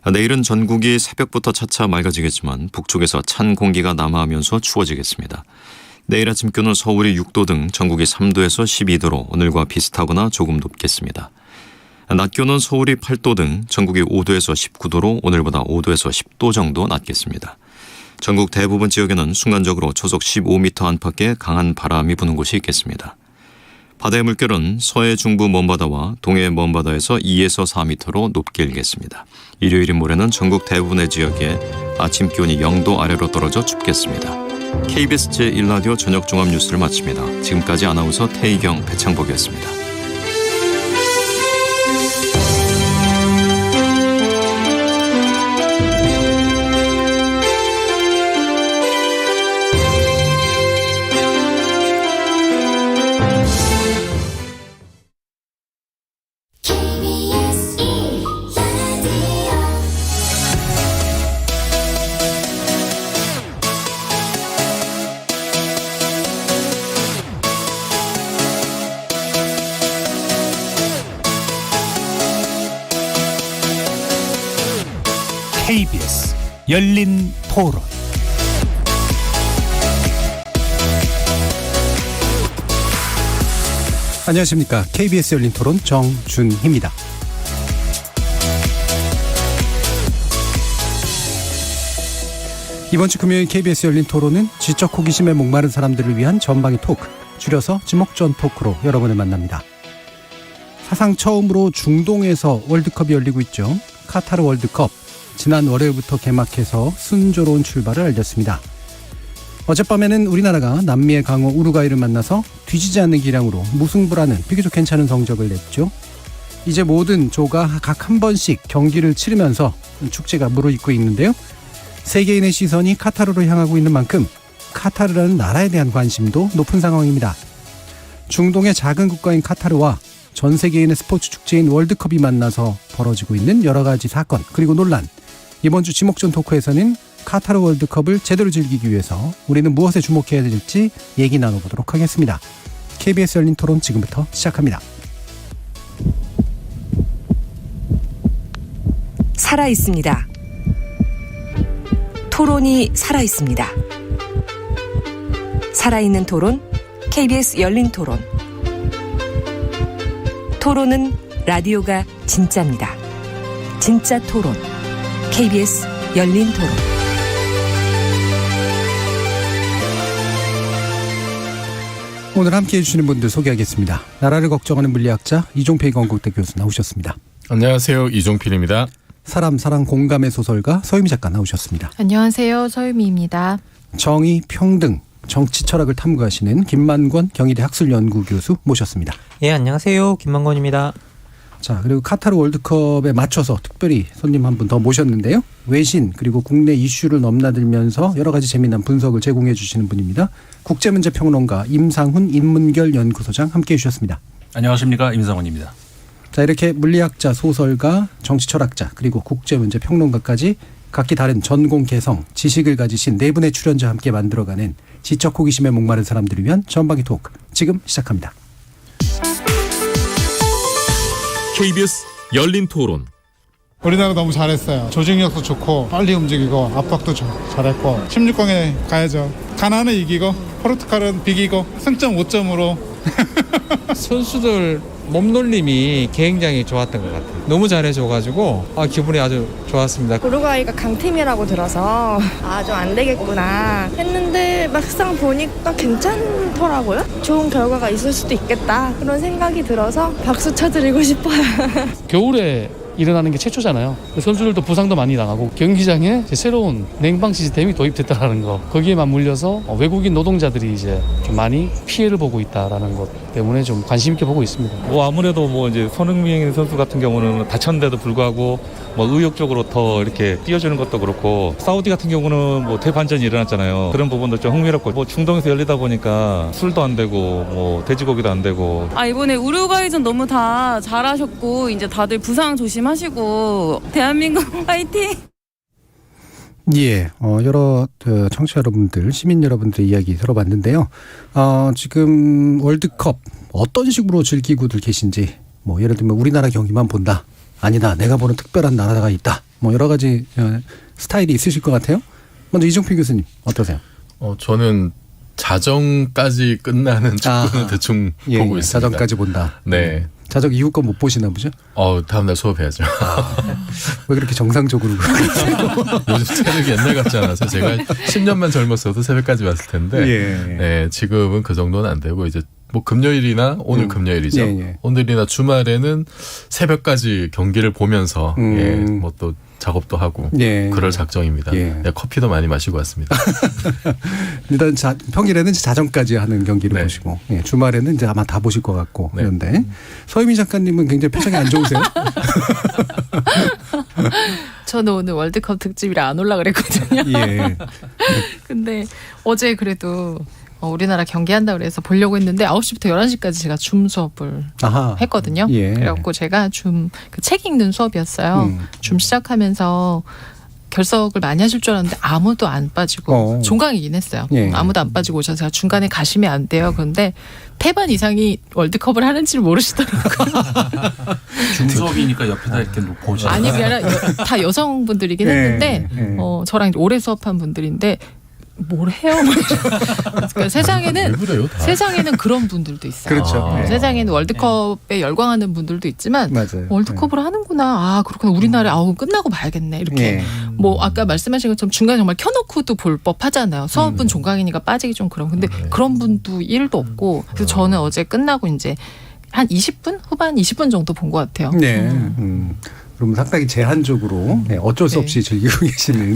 내일은 전국이 새벽부터 차차 맑아지겠지만 북쪽에서 찬 공기가 남하하면서 추워지겠습니다. 내일 아침 기온은 서울이 6도 등 전국이 3도에서 12도로 오늘과 비슷하거나 조금 높겠습니다. 낮 기온은 서울이 8도 등 전국이 5도에서 19도로 오늘보다 5도에서 10도 정도 낮겠습니다. 전국 대부분 지역에는 순간적으로 초속 15m 안팎의 강한 바람이 부는 곳이 있겠습니다. 바다의 물결은 서해 중부 먼바다와 동해 먼바다에서 2에서 4m로 높게 일겠습니다. 일요일인 모레는 전국 대부분의 지역에 아침 기온이 0도 아래로 떨어져 춥겠습니다. KBS 제1라디오 저녁 종합 뉴스를 마칩니다. 지금까지 아나운서 태희경, 배창복이었습니다. KBS 열린 토론. 안녕하십니까. KBS 열린 토론 정준희입니다. 이번 주 금요일 KBS 열린 토론은 지적 호기심에 목마른 사람들을 위한 전방위 토크, 줄여서 지목전 토크로 여러분을 만납니다. 사상 처음으로 중동에서 월드컵이 열리고 있죠. 카타르 월드컵. 지난 월요일부터 개막해서 순조로운 출발을 알렸습니다. 어젯밤에는 우리나라가 남미의 강호 우루과이를 만나서 뒤지지 않는 기량으로 무승부라는 비교적 괜찮은 성적을 냈죠. 이제 모든 조가 각 한 번씩 경기를 치르면서 축제가 무르익고 있는데요. 세계인의 시선이 카타르로 향하고 있는 만큼 카타르라는 나라에 대한 관심도 높은 상황입니다. 중동의 작은 국가인 카타르와 전 세계인의 스포츠 축제인 월드컵이 만나서 벌어지고 있는 여러 가지 사건 그리고 논란. 이번 주 지목전 토크에서는 카타르 월드컵을 제대로 즐기기 위해서 우리는 무엇에 주목해야 될지 얘기 나눠보도록 하겠습니다. KBS 열린 토론 지금부터 시작합니다. 살아있습니다. 토론이 살아있습니다. 살아있는 토론, KBS 열린 토론. 토론은 라디오가 진짜입니다. 진짜 토론, KBS 열린 토론. 오늘 함께해 주시는 분들 소개하겠습니다. 나라를 걱정하는 물리학자 이종필 건국대 교수 나오셨습니다. 안녕하세요. 이종필입니다. 사람, 사랑, 공감의 소설가 서유미 작가 나오셨습니다. 안녕하세요. 서유미입니다. 정의, 평등, 정치 철학을 탐구하시는 김만권 경희대 학술연구 교수 모셨습니다. 예, 안녕하세요. 김만권입니다. 자, 그리고 카타르 월드컵에 맞춰서 특별히 손님 한 분 더 모셨는데요. 외신 그리고 국내 이슈를 넘나들면서 여러 가지 재미난 분석을 제공해 주시는 분입니다. 국제문제평론가 임상훈 인문결 연구소장 함께해 주셨습니다. 안녕하십니까. 임상훈입니다. 자, 이렇게 물리학자, 소설가, 정치철학자 그리고 국제문제평론가까지 각기 다른 전공 개성, 지식을 가지신 네 분의 출연자와 함께 만들어가는 지적 호기심에 목마른 사람들을 위한 전방위 토크 지금 시작합니다. KBS 열린 토론. 우리나라 너무 잘했어요. 조직력도 좋고 빨리 움직이고 압박도 잘했고 16강에 가야죠. 가나는 이기고 포르투갈은 비기고 승점 5점으로 선수들 몸놀림이 굉장히 좋았던 것 같아요. 너무 잘해줘가지고 기분이 아주 좋았습니다. 우루과이가 강팀이라고 들어서 좀 안 되겠구나 했는데 막상 보니까 괜찮더라고요. 좋은 결과가 있을 수도 있겠다 그런 생각이 들어서 박수 쳐드리고 싶어요. 겨울에 일어나는 게 최초잖아요. 선수들도 부상도 많이 당하고 경기장에 새로운 냉방 시스템이 도입됐다는 거, 거기에 맞물려서 외국인 노동자들이 이제 좀 많이 피해를 보고 있다라는 것 때문에 좀 관심 있게 보고 있습니다. 아무래도 이제 손흥민 선수 같은 경우는 다쳤는데도 불구하고 의욕적으로 더 이렇게 뛰어주는 것도 그렇고, 사우디 같은 경우는 대반전이 일어났잖아요. 그런 부분도 좀 흥미롭고, 중동에서 열리다 보니까 술도 안 되고 돼지고기도 안 되고. 이번에 우루과이전 너무 다 잘하셨고 이제 다들 부상 조심하시고 대한민국 화이팅! 예, 여러 청취자 여러분들, 시민 여러분들의 이야기 들어봤는데요. 지금 월드컵 어떤 식으로 즐기고들 계신지, 예를 들면 우리나라 경기만 본다. 아니다, 내가 보는 특별한 나라가 있다. 뭐 여러 가지 스타일이 있으실 것 같아요. 먼저 이종필 교수님 어떠세요? 저는 자정까지 끝나는 축구는 대충 보고 있습니다. 자정까지 본다. 네. 자정 이후 거 못 보시나 보죠? 다음날 수업해야죠. 왜 그렇게 정상적으로 요즘 체력이 옛날 같지 않아서 제가 10년만 젊었어도 새벽까지 왔을 텐데 네, 지금은 그 정도는 안 되고 이제 뭐 금요일이나 오늘 금요일이죠. 오늘이나 주말에는 새벽까지 경기를 보면서 뭐 또 작업도 하고 그럴 작정입니다. 커피도 많이 마시고 왔습니다. 일단 평일에는 자정까지 하는 경기를 보시고 주말에는 이제 아마 다 보실 것 같고 그런데 서유미 작가님은 굉장히 표정이 안 좋으세요? 저는 오늘 월드컵 특집이라 안 올라 그랬거든요. 근데 어제 그래도 우리나라 경기한다 그래서 보려고 했는데 9시부터 11시까지 제가 줌 수업을 했거든요. 그래갖고 제가 줌 그 책 읽는 수업이었어요. 줌 시작하면서 결석을 많이 하실 줄 알았는데 아무도 안 빠지고 종강이긴 했어요. 아무도 안 빠지고 오셔서 제가 중간에 가시면 안 돼요. 그런데 태반 이상이 월드컵을 하는지를 모르시더라고요. 줌 수업이니까 옆에다 이렇게 보죠. 아니 그게 아니라 다 여성분들이긴 했는데 저랑 오래 수업한 분들인데 뭘 해요? 그러니까 세상에는 그런 분들도 있어요. 그렇죠. 세상에는 월드컵에 열광하는 분들도 있지만 월드컵을 하는구나. 그렇구나. 우리나라 끝나고 봐야겠네. 이렇게 뭐 아까 말씀하신 것처럼 중간에 정말 켜놓고도 볼 법하잖아요. 수업은 종강이니까 빠지기 좀 그런. 근데 그런 분도 1도 없고. 그래서 저는 어제 끝나고 이제 한 20분? 후반 20분 정도 본 것 같아요. 그럼 상당히 제한적으로 어쩔 수 없이 즐기고 계시는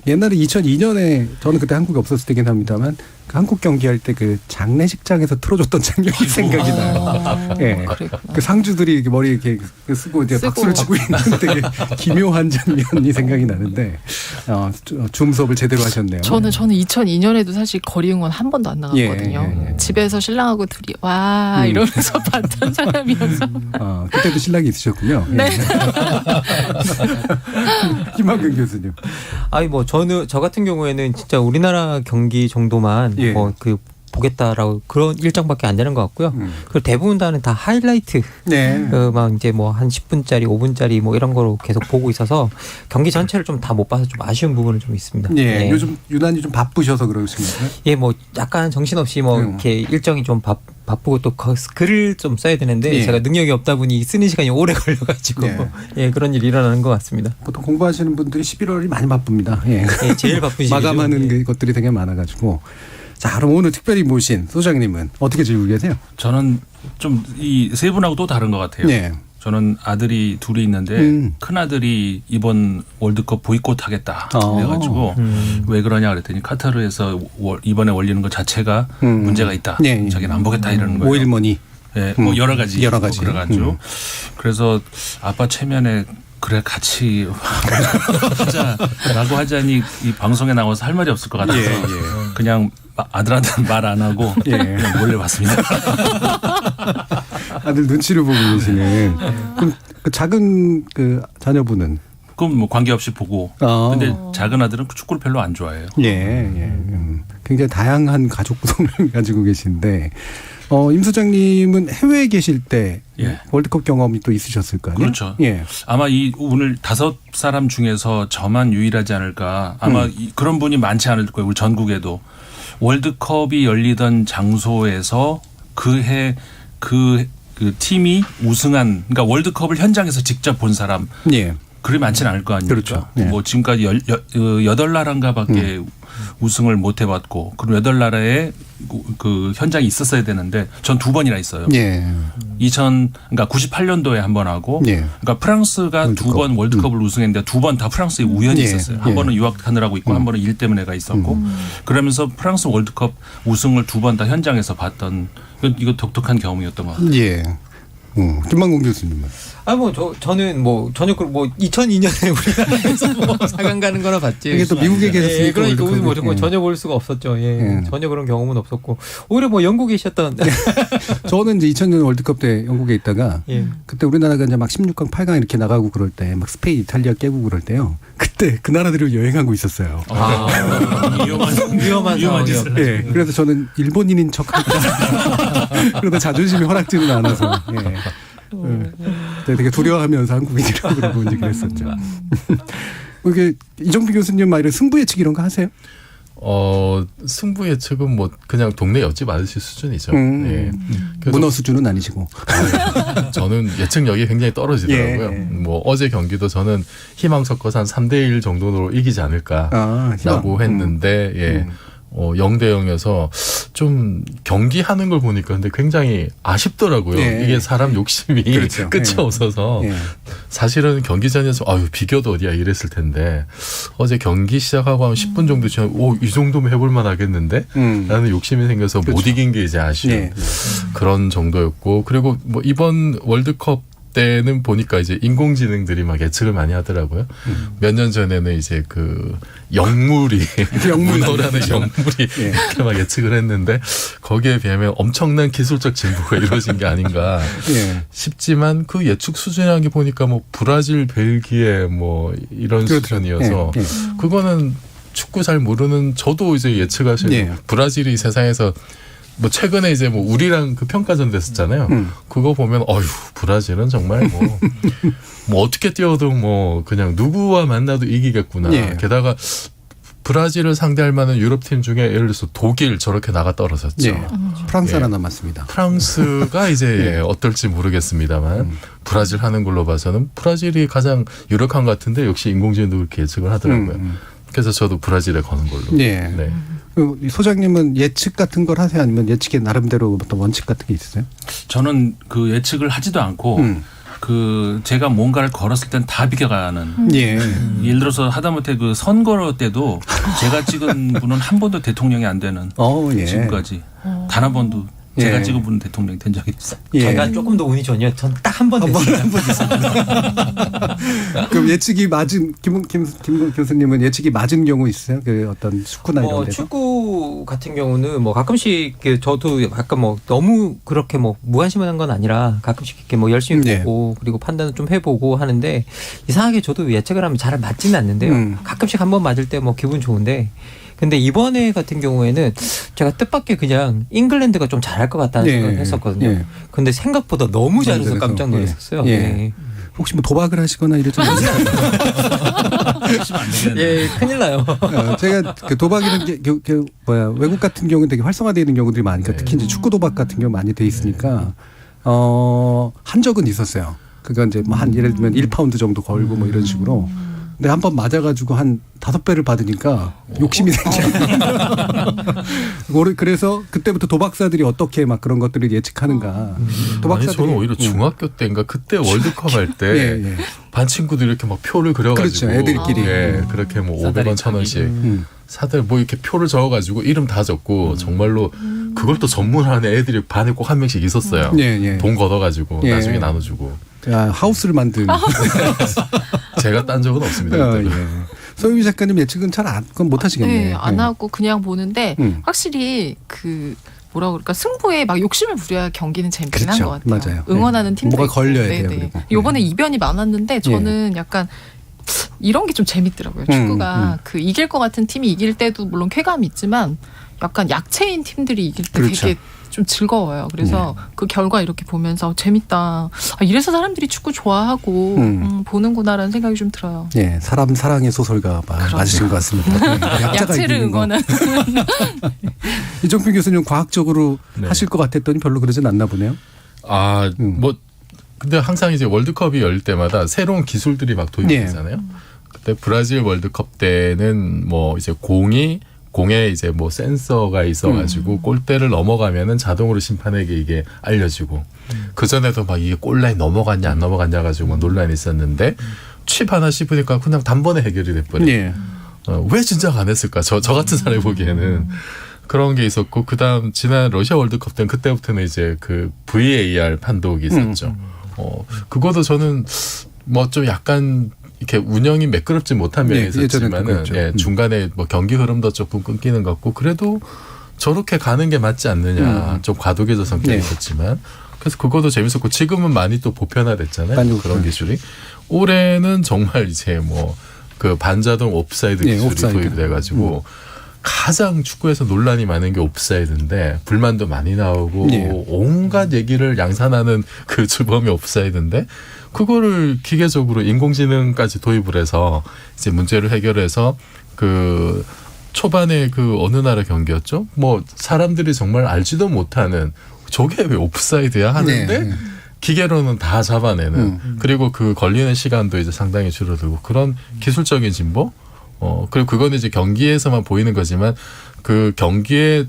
옛날에 2002년에 저는 그때 한국에 없었을 때긴 합니다만 그 한국 경기할 때 그 장례식장에서 틀어줬던 장면이 생각이 나요. 그 상주들이 이렇게 머리 이렇게 쓰고 이제 박수를 치고 있는 되게 기묘한 장면이 생각이 나는데 줌 수업을 제대로 하셨네요. 저는 2002년에도 사실 거리 응원 한 번도 안 나갔거든요. 집에서 신랑하고 둘이 와 이러면서 봤던 사람이어서. 그때도 신랑이 있으셨군요. 네. 김학균 교수님. 아니 뭐 저 같은 경우에는 진짜 우리나라 경기 정도만 그 보겠다라고 그런 일정밖에 안 되는 것 같고요. 그리고 대부분 다는 다 하이라이트. 막 이제 뭐 한 10분짜리, 5분짜리 뭐 이런 거로 계속 보고 있어서 경기 전체를 좀 다 못 봐서 좀 아쉬운 부분은 좀 있습니다. 요즘 유난히 좀 바쁘셔서 그러신가요? 뭐 약간 정신없이 뭐 이렇게 일정이 좀 바쁘고 또 글을 좀 써야 되는데 제가 능력이 없다 보니 쓰는 시간이 오래 걸려가지고 그런 일이 일어나는 것 같습니다. 보통 공부하시는 분들이 11월이 많이 바쁩니다. 제일 바쁜 시기죠. 마감하는 것들이 되게 많아가지고. 자, 그럼 오늘 특별히 모신 소장님은 어떻게 즐기고 계세요? 저는 좀 이 세 분하고 또 다른 것 같아요. 저는 아들이 둘이 있는데 큰 아들이 이번 월드컵 보이콧 하겠다 그래가지고 왜 그러냐 그랬더니 카타르에서 이번에 올리는 것 자체가 문제가 있다. 자기는 안 보겠다 이러는 거예요. 오일머니. 뭐 여러 가지. 그래가지고 그래서 아빠 체면에 그래 같이 하자라고 하자니 이 방송에 나와서 할 말이 없을 것 같아서 그냥 아들한테 말 안 하고 그냥 몰래 봤습니다. 아들 눈치를 보고 계시는. 그럼 그 작은 그 자녀분은? 그럼 뭐 관계없이 보고. 근데 작은 아들은 축구를 별로 안 좋아해요. 굉장히 다양한 가족 구성을 가지고 계신데 임 소장님은 해외에 계실 때 월드컵 경험이 또 있으셨을 거 아니에요? 그렇죠. 아마 오늘 5사람 중에서 저만 유일하지 않을까. 아마 그런 분이 많지 않을 거예요. 우리 전국에도. 월드컵이 열리던 장소에서 그 팀이 우승한, 그러니까 월드컵을 현장에서 직접 본 사람. 그리 많지는 않을 거 아닙니까? 그렇죠. 뭐 지금까지 8나라인가 밖에 우승을 못 해봤고, 그리고 8나라에 그 현장이 있었어야 되는데, 전 2번이나 있어요. 그러니까 98년도에 한 번 하고, 그러니까 프랑스가 2번 월드컵을 우승했는데 2번 다 프랑스에 우연히 있었어요. 한 번은 유학하느라고 있고, 한 번은 일 때문에가 있었고, 그러면서 프랑스 월드컵 우승을 2번 다 현장에서 봤던, 이거 독특한 경험이었던 것 같아요. 김만공 교수님은? 저는 전혀 2002년에 우리나라에서 4강 가는 거나 봤지. 이게 또 미국에 계셨으니까. 그러니까 전혀 볼 수가 없었죠. 전혀 그런 경험은 없었고. 오히려 뭐 영국에 계셨던. 저는 이제 2000년 월드컵 때 영국에 있다가 그때 우리나라가 이제 막 16강, 8강 이렇게 나가고 그럴 때 막 스페인, 이탈리아 깨고 그럴 때요. 그때 그 나라들을 여행하고 있었어요. 위험한 짓을. 그래서 저는 일본인인 척하고 그러다 자존심이 허락지는 않아서. 되게 두려워하면서 한국인이라고 그러고 이제 그랬었죠. 이게 이정필 교수님 말에 승부 예측 이런 거 하세요? 승부 예측은 뭐 그냥 동네 옆집 아저씨 수준이죠. 예. 문어 수준은 아니시고. 저는 예측력이 굉장히 떨어지더라고요. 예. 뭐 어제 경기도 저는 희망 섞어서 한 3대1 정도로 이기지 않을까라고 했는데 예. 0대 0이어서 좀 경기하는 걸 보니까 근데 굉장히 아쉽더라고요. 예. 이게 사람 욕심이 그렇죠. 끝이 예. 없어서 예. 사실은 경기 전에서 비겨도 어디야 이랬을 텐데 어제 경기 시작하고 한 10분 정도 지나고 이 정도면 해볼만 하겠는데 라는 욕심이 생겨서 그렇죠. 못 이긴 게 이제 아쉬운 예. 그런 정도였고 그리고 뭐 이번 월드컵 때는 보니까 이제 인공지능들이 막 예측을 많이 하더라고요. 몇 년 전에는 이제 그 영물이 문어라는 영물이 이렇게 막 예측을 했는데 거기에 비하면 엄청난 기술적 진보가 이루어진 게 아닌가 싶지만 그 예측 수준이라는 게 보니까 뭐 브라질, 벨기에 뭐 이런 수준이어서 그거는 축구 잘 모르는 저도 이제 예측하시는 브라질이 세상에서 뭐 최근에 이제 뭐 우리랑 그 평가전 됐었잖아요. 그거 보면 브라질은 정말 뭐 어떻게 뛰어도 뭐 그냥 누구와 만나도 이기겠구나. 게다가 브라질을 상대할 만한 유럽 팀 중에 예를 들어서 독일 저렇게 나가 떨어졌죠. 프랑스 하나 남았습니다. 프랑스가 이제 어떨지 모르겠습니다만 브라질 하는 걸로 봐서는 브라질이 가장 유력한 것 같은데 역시 인공지능도 그렇게 예측을 하더라고요. 그래서 저도 브라질에 거는 걸로. 네. 소장님은 예측 같은 걸 하세요? 아니면 예측에 나름대로 어떤 원칙 같은 게 있으세요? 저는 그 예측을 하지도 않고 그 제가 뭔가를 걸었을 땐 다 비켜가는. 예를 들어서 하다못해 그 선거 때도 제가 찍은 분은 한 번도 대통령이 안 되는 지금까지 단 한 번도 제가 찍은 분은 대통령이 된 적이 있어요. 제가 조금 더 운이 좋네요. 전 딱 한 번 됐어요. 그럼 예측이 맞은 김 교수님은 예측이 맞은 경우 있어요? 그 어떤 축구나 이런 데서? 축구 같은 경우는 뭐 가끔씩 저도 약간 뭐 너무 그렇게 뭐 무관심한 건 아니라 가끔씩 이렇게 뭐 열심히 보고 그리고 판단을 좀 해보고 하는데 이상하게 저도 예측을 하면 잘 맞지는 않는데요. 가끔씩 한 번 맞을 때 뭐 기분 좋은데. 근데 이번에 같은 경우에는 제가 뜻밖의 그냥 잉글랜드가 좀 잘할 것 같다는 생각을 했었거든요. 근데 생각보다 너무 잘해서 깜짝 놀랐었어요. 혹시 뭐 도박을 하시거나 이러지 않으세요? 큰일 나요. 제가 그 도박이라는 게 외국 같은 경우는 되게 활성화되어 있는 경우들이 많으니까 특히 이제 축구 도박 같은 경우 많이 돼 있으니까 한 적은 있었어요. 그러니까 이제 뭐 한 예를 들면 1파운드 정도 걸고 뭐 이런 식으로. 근데 한 번 맞아가지고 한 5배를 받으니까 욕심이 생겨요. 그래서 그때부터 도박사들이 어떻게 막 그런 것들을 예측하는가. 도박사들이 저는 오히려 중학교 때인가 그때 월드컵 할 때 반 친구들이 이렇게 막 표를 그려가지고 그렇죠. 애들끼리 그렇게 뭐 500원 1,000원씩 사들 뭐 이렇게 표를 적어가지고 이름 다 적고 정말로 그걸 또 전문하는 애들이 반에 꼭 한 명씩 있었어요. 돈 걷어가지고 나중에 나눠주고. 하우스를 만든. 제가 딴 적은 없습니다. 소유미 작가님 예측은 그건 못 하시겠네요. 네, 안 하고 그냥 보는데 확실히 그 뭐라 그럴까 승부에 막 욕심을 부려야 경기는 재밌긴 한 것 같아요. 맞아요. 응원하는 팀들 뭐가 걸려야 돼요. 이번에 이변이 많았는데 저는 약간 이런 게 좀 재밌더라고요. 축구가 그 이길 것 같은 팀이 이길 때도 물론 쾌감이 있지만 약간 약체인 팀들이 이길 때 되게 좀 즐거워요. 그래서 그 결과 이렇게 보면서 재밌다. 이래서 사람들이 축구 좋아하고 보는구나라는 생각이 좀 들어요. 사람 사랑의 소설가 맞으신 것 같습니다. 약체를 응원하는. 이정필 교수님 과학적으로 하실 것 같았더니 별로 그러진 않나 보네요. 뭐 근데 항상 이제 월드컵이 열 때마다 새로운 기술들이 막 도입되잖아요. 그때 브라질 월드컵 때는 뭐 이제 공에 이제 뭐 센서가 있어가지고 골대를 넘어가면은 자동으로 심판에게 이게 알려지고 그 전에도 막 이게 골라인 넘어갔냐 안 넘어갔냐 가지고 막 논란이 있었는데 칩 하나 씹으니까 그냥 단번에 해결이 돼버려요. 왜 진작 안 했을까? 저 같은 사람이 보기에는 그런 게 있었고 그다음 지난 러시아 월드컵 때는 그때부터는 이제 그 VAR 판독이 있었죠. 그것도 저는 뭐 좀 약간 이렇게 운영이 매끄럽지 못한 면이 있었지만은 중간에 뭐 경기 흐름도 조금 끊기는 것 같고 그래도 저렇게 가는 게 맞지 않느냐 좀 과도기적 성격이 있었지만 그래서 그것도 재밌었고 지금은 많이 또 보편화됐잖아요. 그런 기술이 올해는 정말 이제 뭐 그 반자동 옵사이드 기술이 도입돼가지고 가장 축구에서 논란이 많은 게 옵사이드인데 불만도 많이 나오고 온갖 얘기를 양산하는 그 주범이 옵사이드인데 그거를 기계적으로 인공지능까지 도입을 해서 이제 문제를 해결해서 그 초반에 그 어느 나라 경기였죠? 뭐 사람들이 정말 알지도 못하는 저게 왜 옵사이드야 하는데 기계로는 다 잡아내는 그리고 그 걸리는 시간도 이제 상당히 줄어들고 그런 기술적인 진보 그리고 그거는 이제 경기에서만 보이는 거지만 그 경기에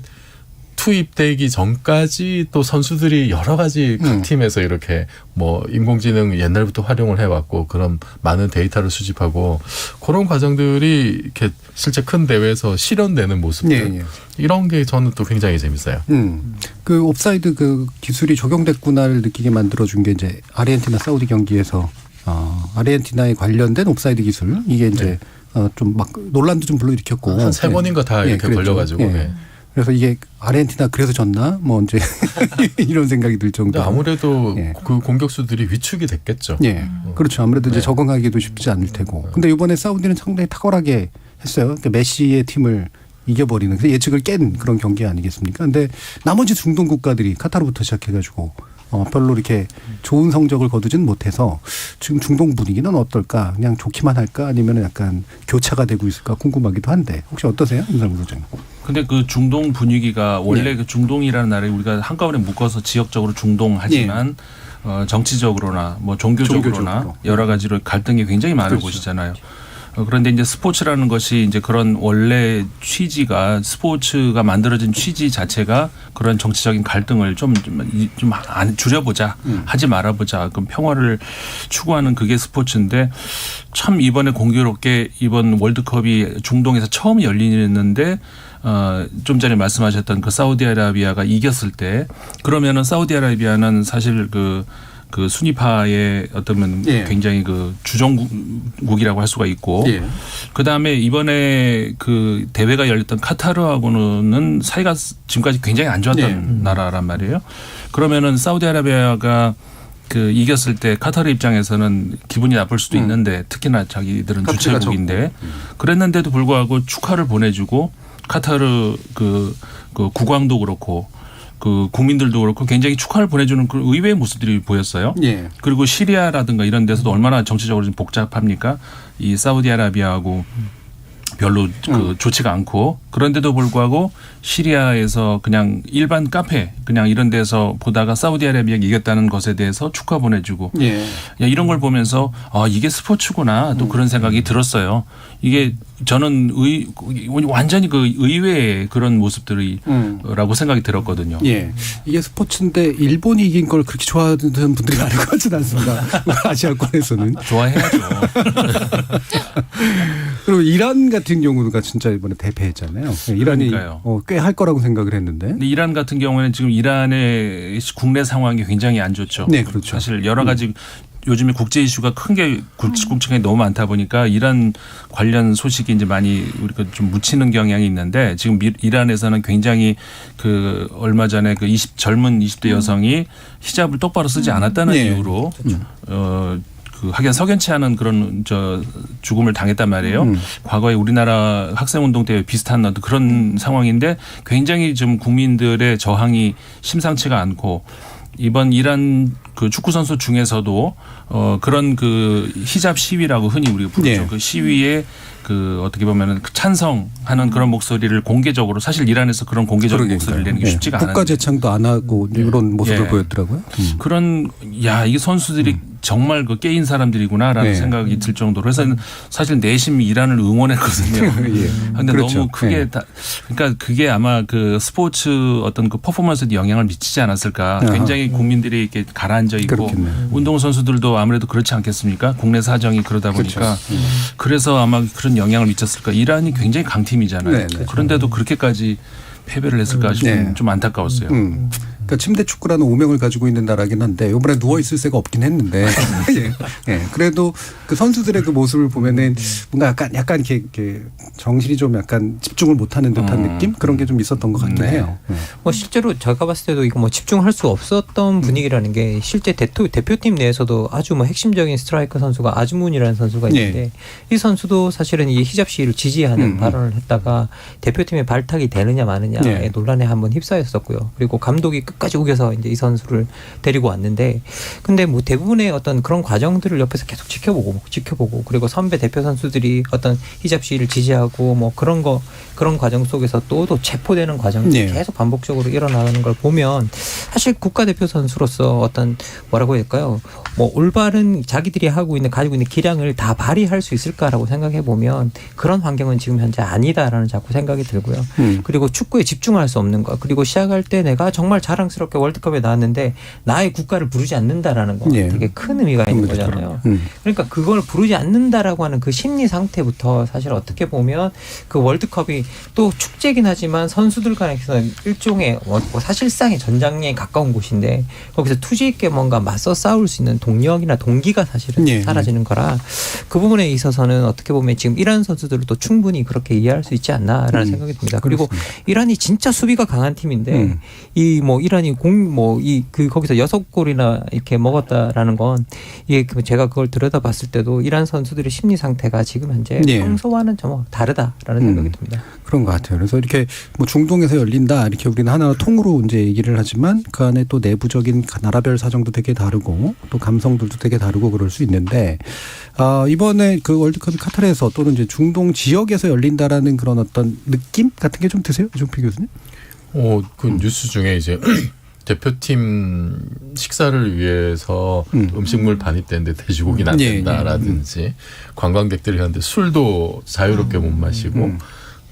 투입되기 전까지 또 선수들이 여러 가지 각 팀에서 이렇게 뭐 인공지능 옛날부터 활용을 해왔고 그런 많은 데이터를 수집하고 그런 과정들이 이렇게 실제 큰 대회에서 실현되는 모습들 이런 게 저는 또 굉장히 재밌어요. 그 옵사이드 그 기술이 적용됐구나를 느끼게 만들어준 게 이제 아르헨티나 사우디 경기에서 아르헨티나에 관련된 옵사이드 기술 이게 이제 좀 막 논란도 좀 불러일으켰고 한 3번인가 다 이렇게 걸려가지고. 그래서 이게 아르헨티나 그래서 졌나? 뭐 이제 이런 생각이 들 정도. 아무래도 그 공격수들이 위축이 됐겠죠. 그렇죠. 아무래도 이제 적응하기도 쉽지 않을 테고. 근데 이번에 사우디는 상당히 탁월하게 했어요. 그러니까 메시의 팀을 이겨버리는 예측을 깬 그런 경기 아니겠습니까? 근데 나머지 중동 국가들이 카타르부터 시작해가지고 별로 이렇게 좋은 성적을 거두진 못해서 지금 중동 분위기는 어떨까? 그냥 좋기만 할까? 아니면 약간 교차가 되고 있을까 궁금하기도 한데 혹시 어떠세요? 임상훈 소장님. 근데 그 중동 분위기가 원래 그 중동이라는 나라에 우리가 한꺼번에 묶어서 지역적으로 중동하지만 정치적으로나 뭐 종교적으로나 여러 가지로 갈등이 굉장히 많은 곳이잖아요. 그런데 이제 스포츠라는 것이 이제 그런 원래 취지가 스포츠가 만들어진 취지 자체가 그런 정치적인 갈등을 좀 줄여보자 하지 말아보자 그럼 평화를 추구하는 그게 스포츠인데 참 이번에 공교롭게 이번 월드컵이 중동에서 처음 열리는데 좀 전에 말씀하셨던 그 사우디아라비아가 이겼을 때 그러면은 사우디아라비아는 사실 그 순위파의 어떤 굉장히 그 주종국이라고 할 수가 있고 그 다음에 이번에 그 대회가 열렸던 카타르하고는 사이가 지금까지 굉장히 안 좋았던 나라란 말이에요. 그러면은 사우디아라비아가 그 이겼을 때 카타르 입장에서는 기분이 나쁠 수도 있는데 특히나 자기들은 주최국인데 그랬는데도 불구하고 축하를 보내주고 카타르 그 국왕도 그렇고 그 국민들도 그렇고 굉장히 축하를 보내주는 그 의외의 모습들이 보였어요. 그리고 시리아라든가 이런 데서도 얼마나 정치적으로 좀 복잡합니까? 이 사우디아라비아하고 별로 그 좋지가 않고 그런데도 불구하고 시리아에서 그냥 일반 카페 그냥 이런 데서 보다가 사우디아라비아가 이겼다는 것에 대해서 축하 보내주고 이런 걸 보면서 이게 스포츠구나 또 그런 생각이 들었어요. 이게 저는 완전히 그 의외의 그런 모습들이라고 생각이 들었거든요. 이게 스포츠인데 일본이 이긴 걸 그렇게 좋아하는 분들이 많을 것 같지는 않습니다. 아시아권에서는. 좋아해야죠. 그리고 이란 같은 경우가 진짜 이번에 대패했잖아요. 이란이 꽤 할 거라고 생각을 했는데. 근데 이란 같은 경우에는 지금 이란의 국내 상황이 굉장히 안 좋죠. 그렇죠. 사실 여러 가지 요즘에 국제 이슈가 큰 게 굵직굵직하게 너무 많다 보니까 이란 관련 소식이 이제 많이 우리가 좀 묻히는 경향이 있는데 지금 이란에서는 굉장히 그 얼마 전에 그 젊은 20대 여성이 히잡을 똑바로 쓰지 않았다는 이유로 그 하긴 석연치 않은 그런 죽음을 당했단 말이에요. 과거에 우리나라 학생운동 때 비슷한 그런 상황인데 굉장히 좀 국민들의 저항이 심상치가 않고 이번 이란 그 축구 선수 중에서도 그런 그 히잡 시위라고 흔히 우리가 부르죠. 그 시위에 그 어떻게 보면은 찬성하는 그런 목소리를 공개적으로 사실 이란에서 그런 공개적인 목소리를 내는 게 쉽지가 않아요. 국가 재창도 안 하고 이런 모습을 보였더라고요. 그런 이게 선수들이 정말 그 깨인 사람들이구나라는 생각이 들 정도로 그래서 사실 내심 이란을 응원했거든요. 그런데 그렇죠. 너무 크게 그러니까 그게 아마 그 스포츠 어떤 그 퍼포먼스에 영향을 미치지 않았을까. 굉장히 국민들이 이렇게 가라앉아 있고 운동 선수들도 아무래도 그렇지 않겠습니까? 국내 사정이 그러다 보니까 그래서 아마 그런 영향을 미쳤을까. 이란이 굉장히 강팀이잖아요. 그런데도 그렇게까지 패배를 했을까 싶으면 좀 안타까웠어요. 그러니까 침대 축구라는 오명을 가지고 있는 나라긴 한데 이번에 누워 있을 새가 없긴 했는데 그래도 그 선수들의 그 모습을 보면은 뭔가 약간 이렇게 정신이 좀 약간 집중을 못하는 듯한 느낌 그런 게 좀 있었던 것 같긴 해요. 뭐 실제로 제가 봤을 때도 이거 뭐 집중할 수 없었던 분위기라는 게 실제 대표팀 내에서도 아주 뭐 핵심적인 스트라이커 선수가 아즈문이라는 선수가 있는데 이 선수도 사실은 이 히잡 시위를 지지하는 발언을 했다가 대표팀에 발탁이 되느냐 마느냐의 논란에 한번 휩싸였었고요. 그리고 감독이 끝까지 우겨서 이제 이 선수를 데리고 왔는데 근데 뭐 대부분의 어떤 그런 과정들을 옆에서 계속 지켜보고 그리고 선배 대표 선수들이 어떤 히잡 시위를 지지하고 뭐 그런 과정 속에서 또 체포되는 과정이 계속 반복적으로 일어나는 걸 보면 사실 국가대표 선수로서 어떤 뭐라고 해야 될까요? 뭐 올바른 자기들이 가지고 있는 기량을 다 발휘할 수 있을까라고 생각해 보면 그런 환경은 지금 현재 아니다라는 자꾸 생각이 들고요. 그리고 축구에 집중할 수 없는 것 그리고 시작할 때 내가 정말 자랑스럽게 월드컵에 나왔는데 나의 국가를 부르지 않는다라는 거 되게 큰 의미가 있는 거잖아요. 그러니까 그걸 부르지 않는다라고 하는 그 심리 상태부터 사실 어떻게 보면 그 월드컵이 또 축제긴 하지만 선수들 간에서는 일종의 사실상의 전장에 가까운 곳인데 거기서 투지 있게 뭔가 맞서 싸울 수 있는 동력이나 동기가 사실은 사라지는 거라 그 부분에 있어서는 어떻게 보면 지금 이란 선수들도 충분히 그렇게 이해할 수 있지 않나라는 생각이 듭니다. 그리고 이란이 진짜 수비가 강한 팀인데 이 뭐 이란이 거기서 6골이나 이렇게 먹었다라는 건 이게 제가 그걸 들여다봤을 때도 이란 선수들의 심리 상태가 지금 현재 평소와는 좀 다르다라는 생각이 듭니다. 그런 것 같아요. 그래서 이렇게 뭐 중동에서 열린다 이렇게 우리는 하나 통으로 이제 얘기를 하지만 그 안에 또 내부적인 나라별 사정도 되게 다르고 또 감성들도 되게 다르고 그럴 수 있는데 이번에 그 월드컵이 카타르에서 또는 이제 중동 지역에서 열린다라는 그런 어떤 느낌 같은 게 좀 드세요, 이종필 교수님? 그 뉴스 중에 이제 대표팀 식사를 위해서 음식물 반입되는데 돼지고기는 안 된다라든지 관광객들이 하는데 술도 자유롭게 못 마시고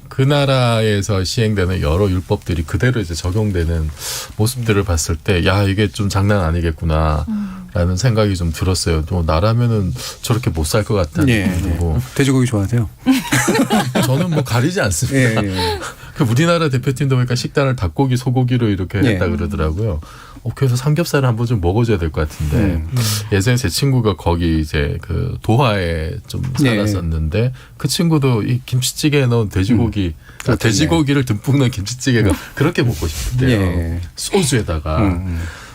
그 나라에서 시행되는 여러 율법들이 그대로 이제 적용되는 모습들을 봤을 때 야 이게 좀 장난 아니겠구나 라는 생각이 좀 들었어요. 또 나라면은 저렇게 못 살 것 같다는 느낌이고. 돼지고기 좋아하세요? 저는 뭐 가리지 않습니다. 그 우리나라 대표팀도 보니까 식단을 닭고기, 소고기로 이렇게 했다 그러더라고요. 그래서 삼겹살을 한번 좀 먹어줘야 될 것 같은데 예전에 제 친구가 거기 이제 그 도하에 좀 살았었는데 그 친구도 이 김치찌개에 넣은 돼지고기, 돼지고기를 듬뿍 넣은 김치찌개가 그렇게 먹고 싶은데요. 소주에다가.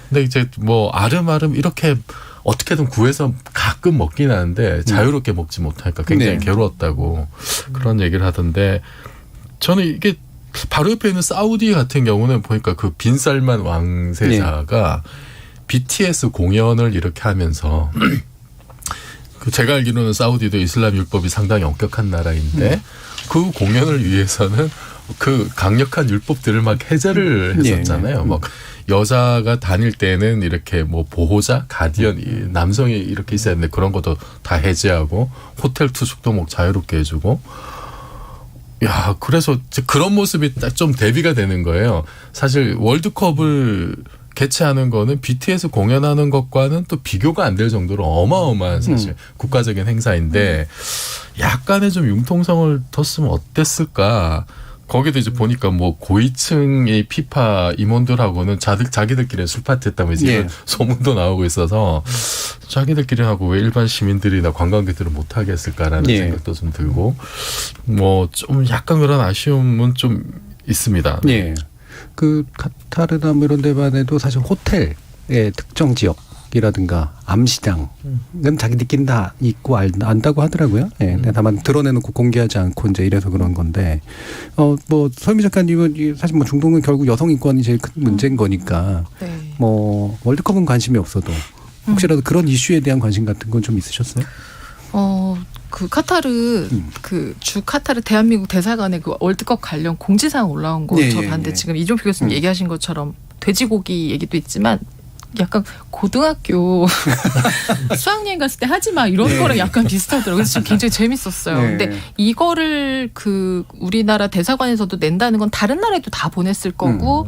근데 이제 뭐 아름아름 이렇게 어떻게든 구해서 가끔 먹긴 하는데 자유롭게 먹지 못하니까 굉장히 괴로웠다고 그런 얘기를 하던데 저는 이게 바로 옆에 있는 사우디 같은 경우는 보니까 그 빈살만 왕세자가 BTS 공연을 이렇게 하면서 제가 알기로는 사우디도 이슬람 율법이 상당히 엄격한 나라인데 그 공연을 위해서는 그 강력한 율법들을 막 해제를 했었잖아요. 막 여자가 다닐 때는 이렇게 뭐 보호자, 가디언, 남성이 이렇게 있어야 되는데 그런 것도 다 해제하고 호텔 투숙도 뭐 자유롭게 해주고. 야, 그래서 그런 모습이 딱 좀 대비가 되는 거예요. 사실 월드컵을 개최하는 거는 BTS 공연하는 것과는 또 비교가 안 될 정도로 어마어마한 사실 국가적인 행사인데 약간의 좀 융통성을 뒀으면 어땠을까. 거기도 이제 보니까 뭐 고위층의 피파 임원들하고는 자기들끼리 술 파티 했다고 이제 소문도 나오고 있어서 자기들끼리 하고 왜 일반 시민들이나 관광객들은 못하게 했을까라는 생각도 좀 들고 뭐 좀 약간 그런 아쉬움은 좀 있습니다. 그 카타르나 뭐 이런 데만 해도 사실 호텔의 특정 지역이라든가 암시장은 자기들끼리 다 있고 안다고 하더라고요. 다만 드러내놓고 공개하지 않고 이제 이래서 그런 건데, 뭐 서유미 작가님은 사실 뭐 중동은 결국 여성 인권이 제일 큰 문제인 거니까, 뭐 월드컵은 관심이 없어도 혹시라도 그런 이슈에 대한 관심 같은 건 좀 있으셨어요? 그 카타르 그 주 카타르 대한민국 대사관에 그 월드컵 관련 공지사항 올라온 거 저 봤는데 지금 이종필 교수님 얘기하신 것처럼 돼지고기 얘기도 있지만 약간 고등학교 수학여행 갔을 때 하지 마 이런 거랑 약간 비슷하더라고요. 그래서 지금 굉장히 재밌었어요. 근데 이거를 그 우리나라 대사관에서도 낸다는 건 다른 나라에도 다 보냈을 거고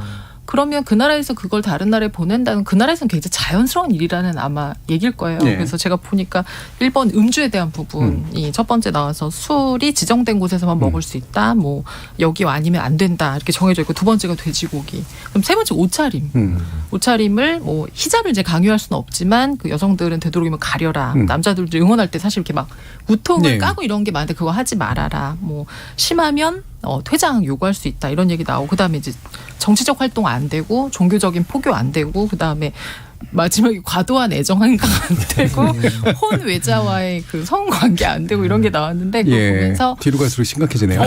그러면 그 나라에서 그걸 다른 나라에 보낸다는 그 나라에서는 굉장히 자연스러운 일이라는 아마 얘기일 거예요. 네. 그래서 제가 보니까 일본 음주에 대한 부분이 첫 번째 나와서 술이 지정된 곳에서만 먹을 수 있다. 뭐 여기 아니면 안 된다. 이렇게 정해져 있고 두 번째가 돼지고기. 그럼 세 번째 옷차림. 옷차림을 뭐 히잡을 이제 강요할 수는 없지만 그 여성들은 되도록이면 가려라. 남자들도 응원할 때 사실 이렇게 막 우통을 까고 이런 게 많은데 그거 하지 말아라. 뭐 심하면 퇴장 요구할 수 있다 이런 얘기 나오고 그다음에 이제 정치적 활동 안 되고 종교적인 포교 안 되고 그다음에 마지막에 과도한 애정 행각 안 되고 혼 외자와의 그 성관계 안 되고 이런 게 나왔는데 그걸 보면서 뒤로 갈수록 심각해지네요.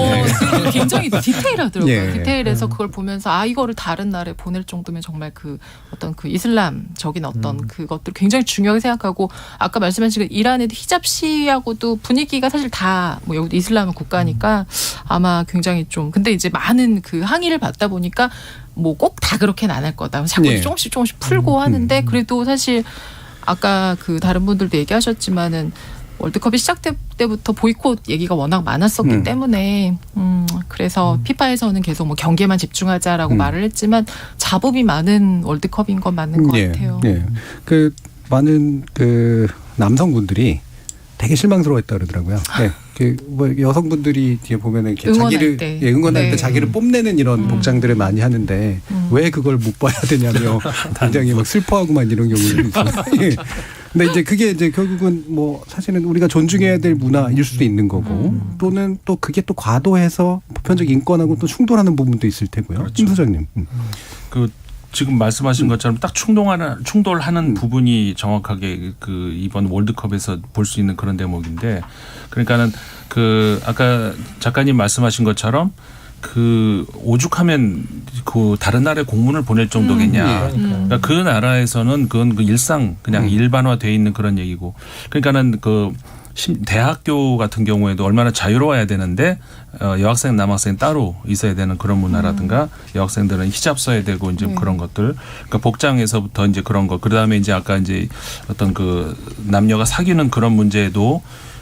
굉장히 디테일하더라고요. 예. 디테일해서 그걸 보면서 이거를 다른 나라에 보낼 정도면 정말 그 어떤 그 이슬람적인 어떤 그것들 굉장히 중요하게 생각하고 아까 말씀하신 이란에도 히잡 시위하고도 분위기가 사실 다 뭐 여기도 이슬람 국가니까 아마 굉장히 좀 근데 이제 많은 그 항의를 받다 보니까 뭐 꼭 다 그렇게는 안 할 거다. 자꾸 조금씩 풀고 하는데 그래도 사실 아까 그 다른 분들도 얘기하셨지만은 월드컵이 시작될 때부터 보이콧 얘기가 워낙 많았었기 때문에 그래서 피파에서는 계속 뭐 경기에만 집중하자라고 말을 했지만 자법이 많은 월드컵인 건 맞는 것 같아요. 그 많은 그 남성분들이 되게 실망스러워했다 그러더라고요. 그 뭐 여성분들이 뒤에 보면은 이렇게 자기를 응원할 때 자기를 뽐내는 이런 복장들을 많이 하는데 왜 그걸 못 봐야 되냐며 굉장히 막 슬퍼하고만 이런 경우도 있어요. 근데 이제 그게 이제 결국은 뭐 사실은 우리가 존중해야 될 문화일 수도 있는 거고 또는 또 그게 또 과도해서 보편적 인권하고 또 충돌하는 부분도 있을 테고요. 그렇죠. 임 소장님. 지금 말씀하신 것처럼 딱 충돌하는 부분이 정확하게 그 이번 월드컵에서 볼 수 있는 그런 대목인데 그러니까는 그 아까 작가님 말씀하신 것처럼 그 오죽하면 그 다른 나라에 공문을 보낼 정도겠냐. 그러니까 그 나라에서는 그건 그 일상 그냥 일반화돼 있는 그런 얘기고 그러니까는 그 대학교 같은 경우에도 얼마나 자유로워야 되는데 여학생 남학생 따로 있어야 되는 그런 문화라든가 여학생들은 히잡 써야 되고 이제 그런 것들 그러니까 복장에서부터 이제 그런 거 그다음에 이제 아까 이제 어떤 그 남녀가 사귀는 그런 문제도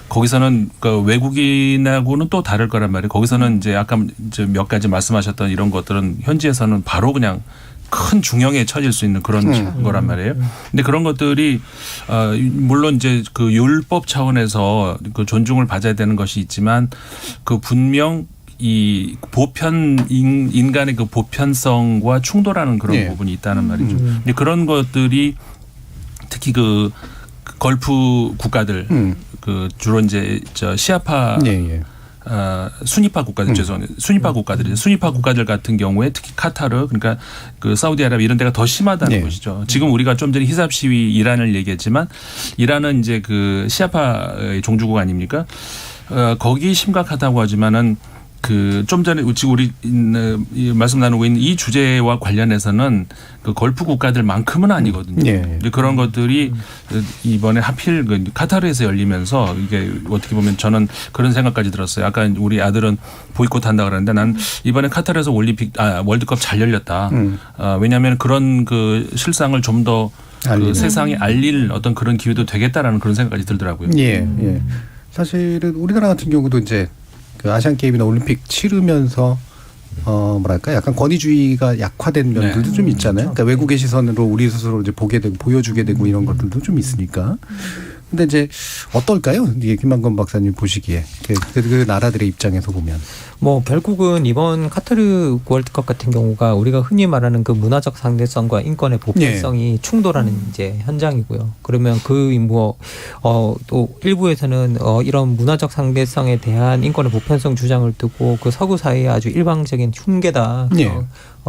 거기서는 그 외국인하고는 또 다를 거란 말이에요. 거기서는 이제 아까 이제 몇 가지 말씀하셨던 이런 것들은 현지에서는 바로 그냥 큰 중형에 처질 수 있는 그런 거란 말이에요. 근데 그런 것들이 물론 이제 그 율법 차원에서 그 존중을 받아야 되는 것이 있지만 그 분명 이 인간의 그 보편성과 충돌하는 그런 부분이 있다는 말이죠. 근데 그런 것들이 특히 그 걸프 국가들 그 주로 이제 시아파 순위파 국가들 죄송합니다. 순위파 국가들이죠. 순위파 국가들 같은 경우에 특히 카타르 그러니까 그 사우디아라비아 이런 데가 더 심하다는 것이죠. 지금 우리가 좀 전에 히잡 시위 이란을 얘기했지만 이란은 이제 그 시아파의 종주국 아닙니까? 거기 심각하다고 하지만은 그 좀 전에 지금 우리 말씀 나누고 있는 이 주제와 관련해서는 그 걸프 국가들만큼은 아니거든요. 그런 것들이 이번에 하필 그 카타르에서 열리면서 이게 어떻게 보면 저는 그런 생각까지 들었어요. 아까 우리 아들은 보이콧한다 그러는데 난 이번에 카타르에서 월드컵 잘 열렸다. 왜냐하면 그런 그 실상을 좀 더 그 세상에 알릴 어떤 그런 기회도 되겠다라는 그런 생각까지 들더라고요. 사실은 우리나라 같은 경우도 이제 그 아시안 게임이나 올림픽 치르면서 뭐랄까 약간 권위주의가 약화된 면들도 좀 있잖아요. 그러니까 외국의 시선으로 우리 스스로 이제 보게 되고 보여주게 되고 이런 것들도 좀 있으니까. 근데 이제 어떨까요? 이게 김만건 박사님 보시기에 그 나라들의 입장에서 보면. 뭐 결국은 이번 카타르 월드컵 같은 경우가 우리가 흔히 말하는 그 문화적 상대성과 인권의 보편성이 충돌하는 이제 현장이고요. 그러면 또 일부에서는 이런 문화적 상대성에 대한 인권의 보편성 주장을 두고 그 서구 사회의 아주 일방적인 흉계다.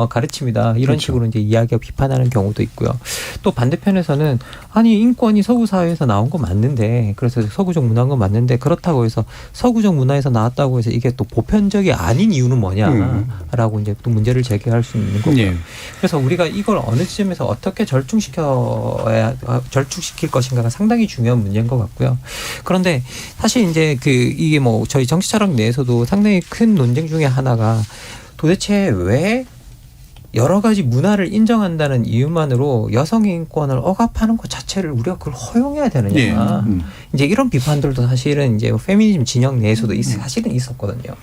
가르침이다. 이런 식으로 이제 이야기가 비판하는 경우도 있고요. 또 반대편에서는 아니 인권이 서구 사회에서 나온 거 맞는데 그래서 서구적 문화인 거 맞는데 그렇다고 해서 서구적 문화에서 나왔다고 해서 이게 또 보편적이 아닌 이유는 뭐냐라고 이제 또 문제를 제기할 수 있는 거고요. 그래서 우리가 이걸 어느 지점에서 어떻게 절충시킬 것인가가 상당히 중요한 문제인 것 같고요. 그런데 사실 이제 이게 뭐 저희 정치 철학 내에서도 상당히 큰 논쟁 중에 하나가 도대체 왜 여러 가지 문화를 인정한다는 이유만으로 여성의 인권을 억압하는 것 자체를 우리가 그걸 허용해야 되느냐. 이제 이런 비판들도 사실은 이제 페미니즘 진영 내에서도 사실은 있었거든요.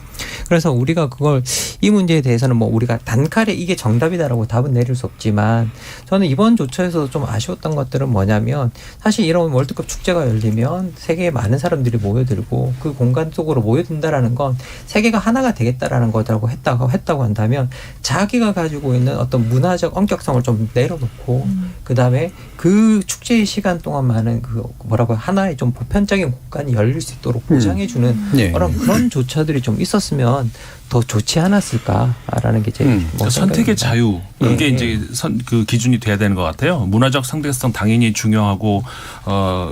그래서 우리가 그걸 이 문제에 대해서는 뭐 우리가 단칼에 이게 정답이다라고 답은 내릴 수 없지만 저는 이번 조처에서 좀 아쉬웠던 것들은 뭐냐면 사실 이런 월드컵 축제가 열리면 세계에 많은 사람들이 모여들고 그 공간 속으로 모여든다라는 건 세계가 하나가 되겠다라는 거라고 했다고 한다면 자기가 가지고 있는 어떤 문화적 엄격성을 좀 내려놓고 그다음에 그 축제의 시간 동안만은 그 뭐라고 하나의 좀 보편적인 공간이 열릴 수 있도록 보장해주는 그런 조처들이 좀 있었으면 더 좋지 않았을까라는 게 제 그러니까 선택의 자유 이게 이제 그 기준이 돼야 되는 것 같아요. 문화적 상대성 당연히 중요하고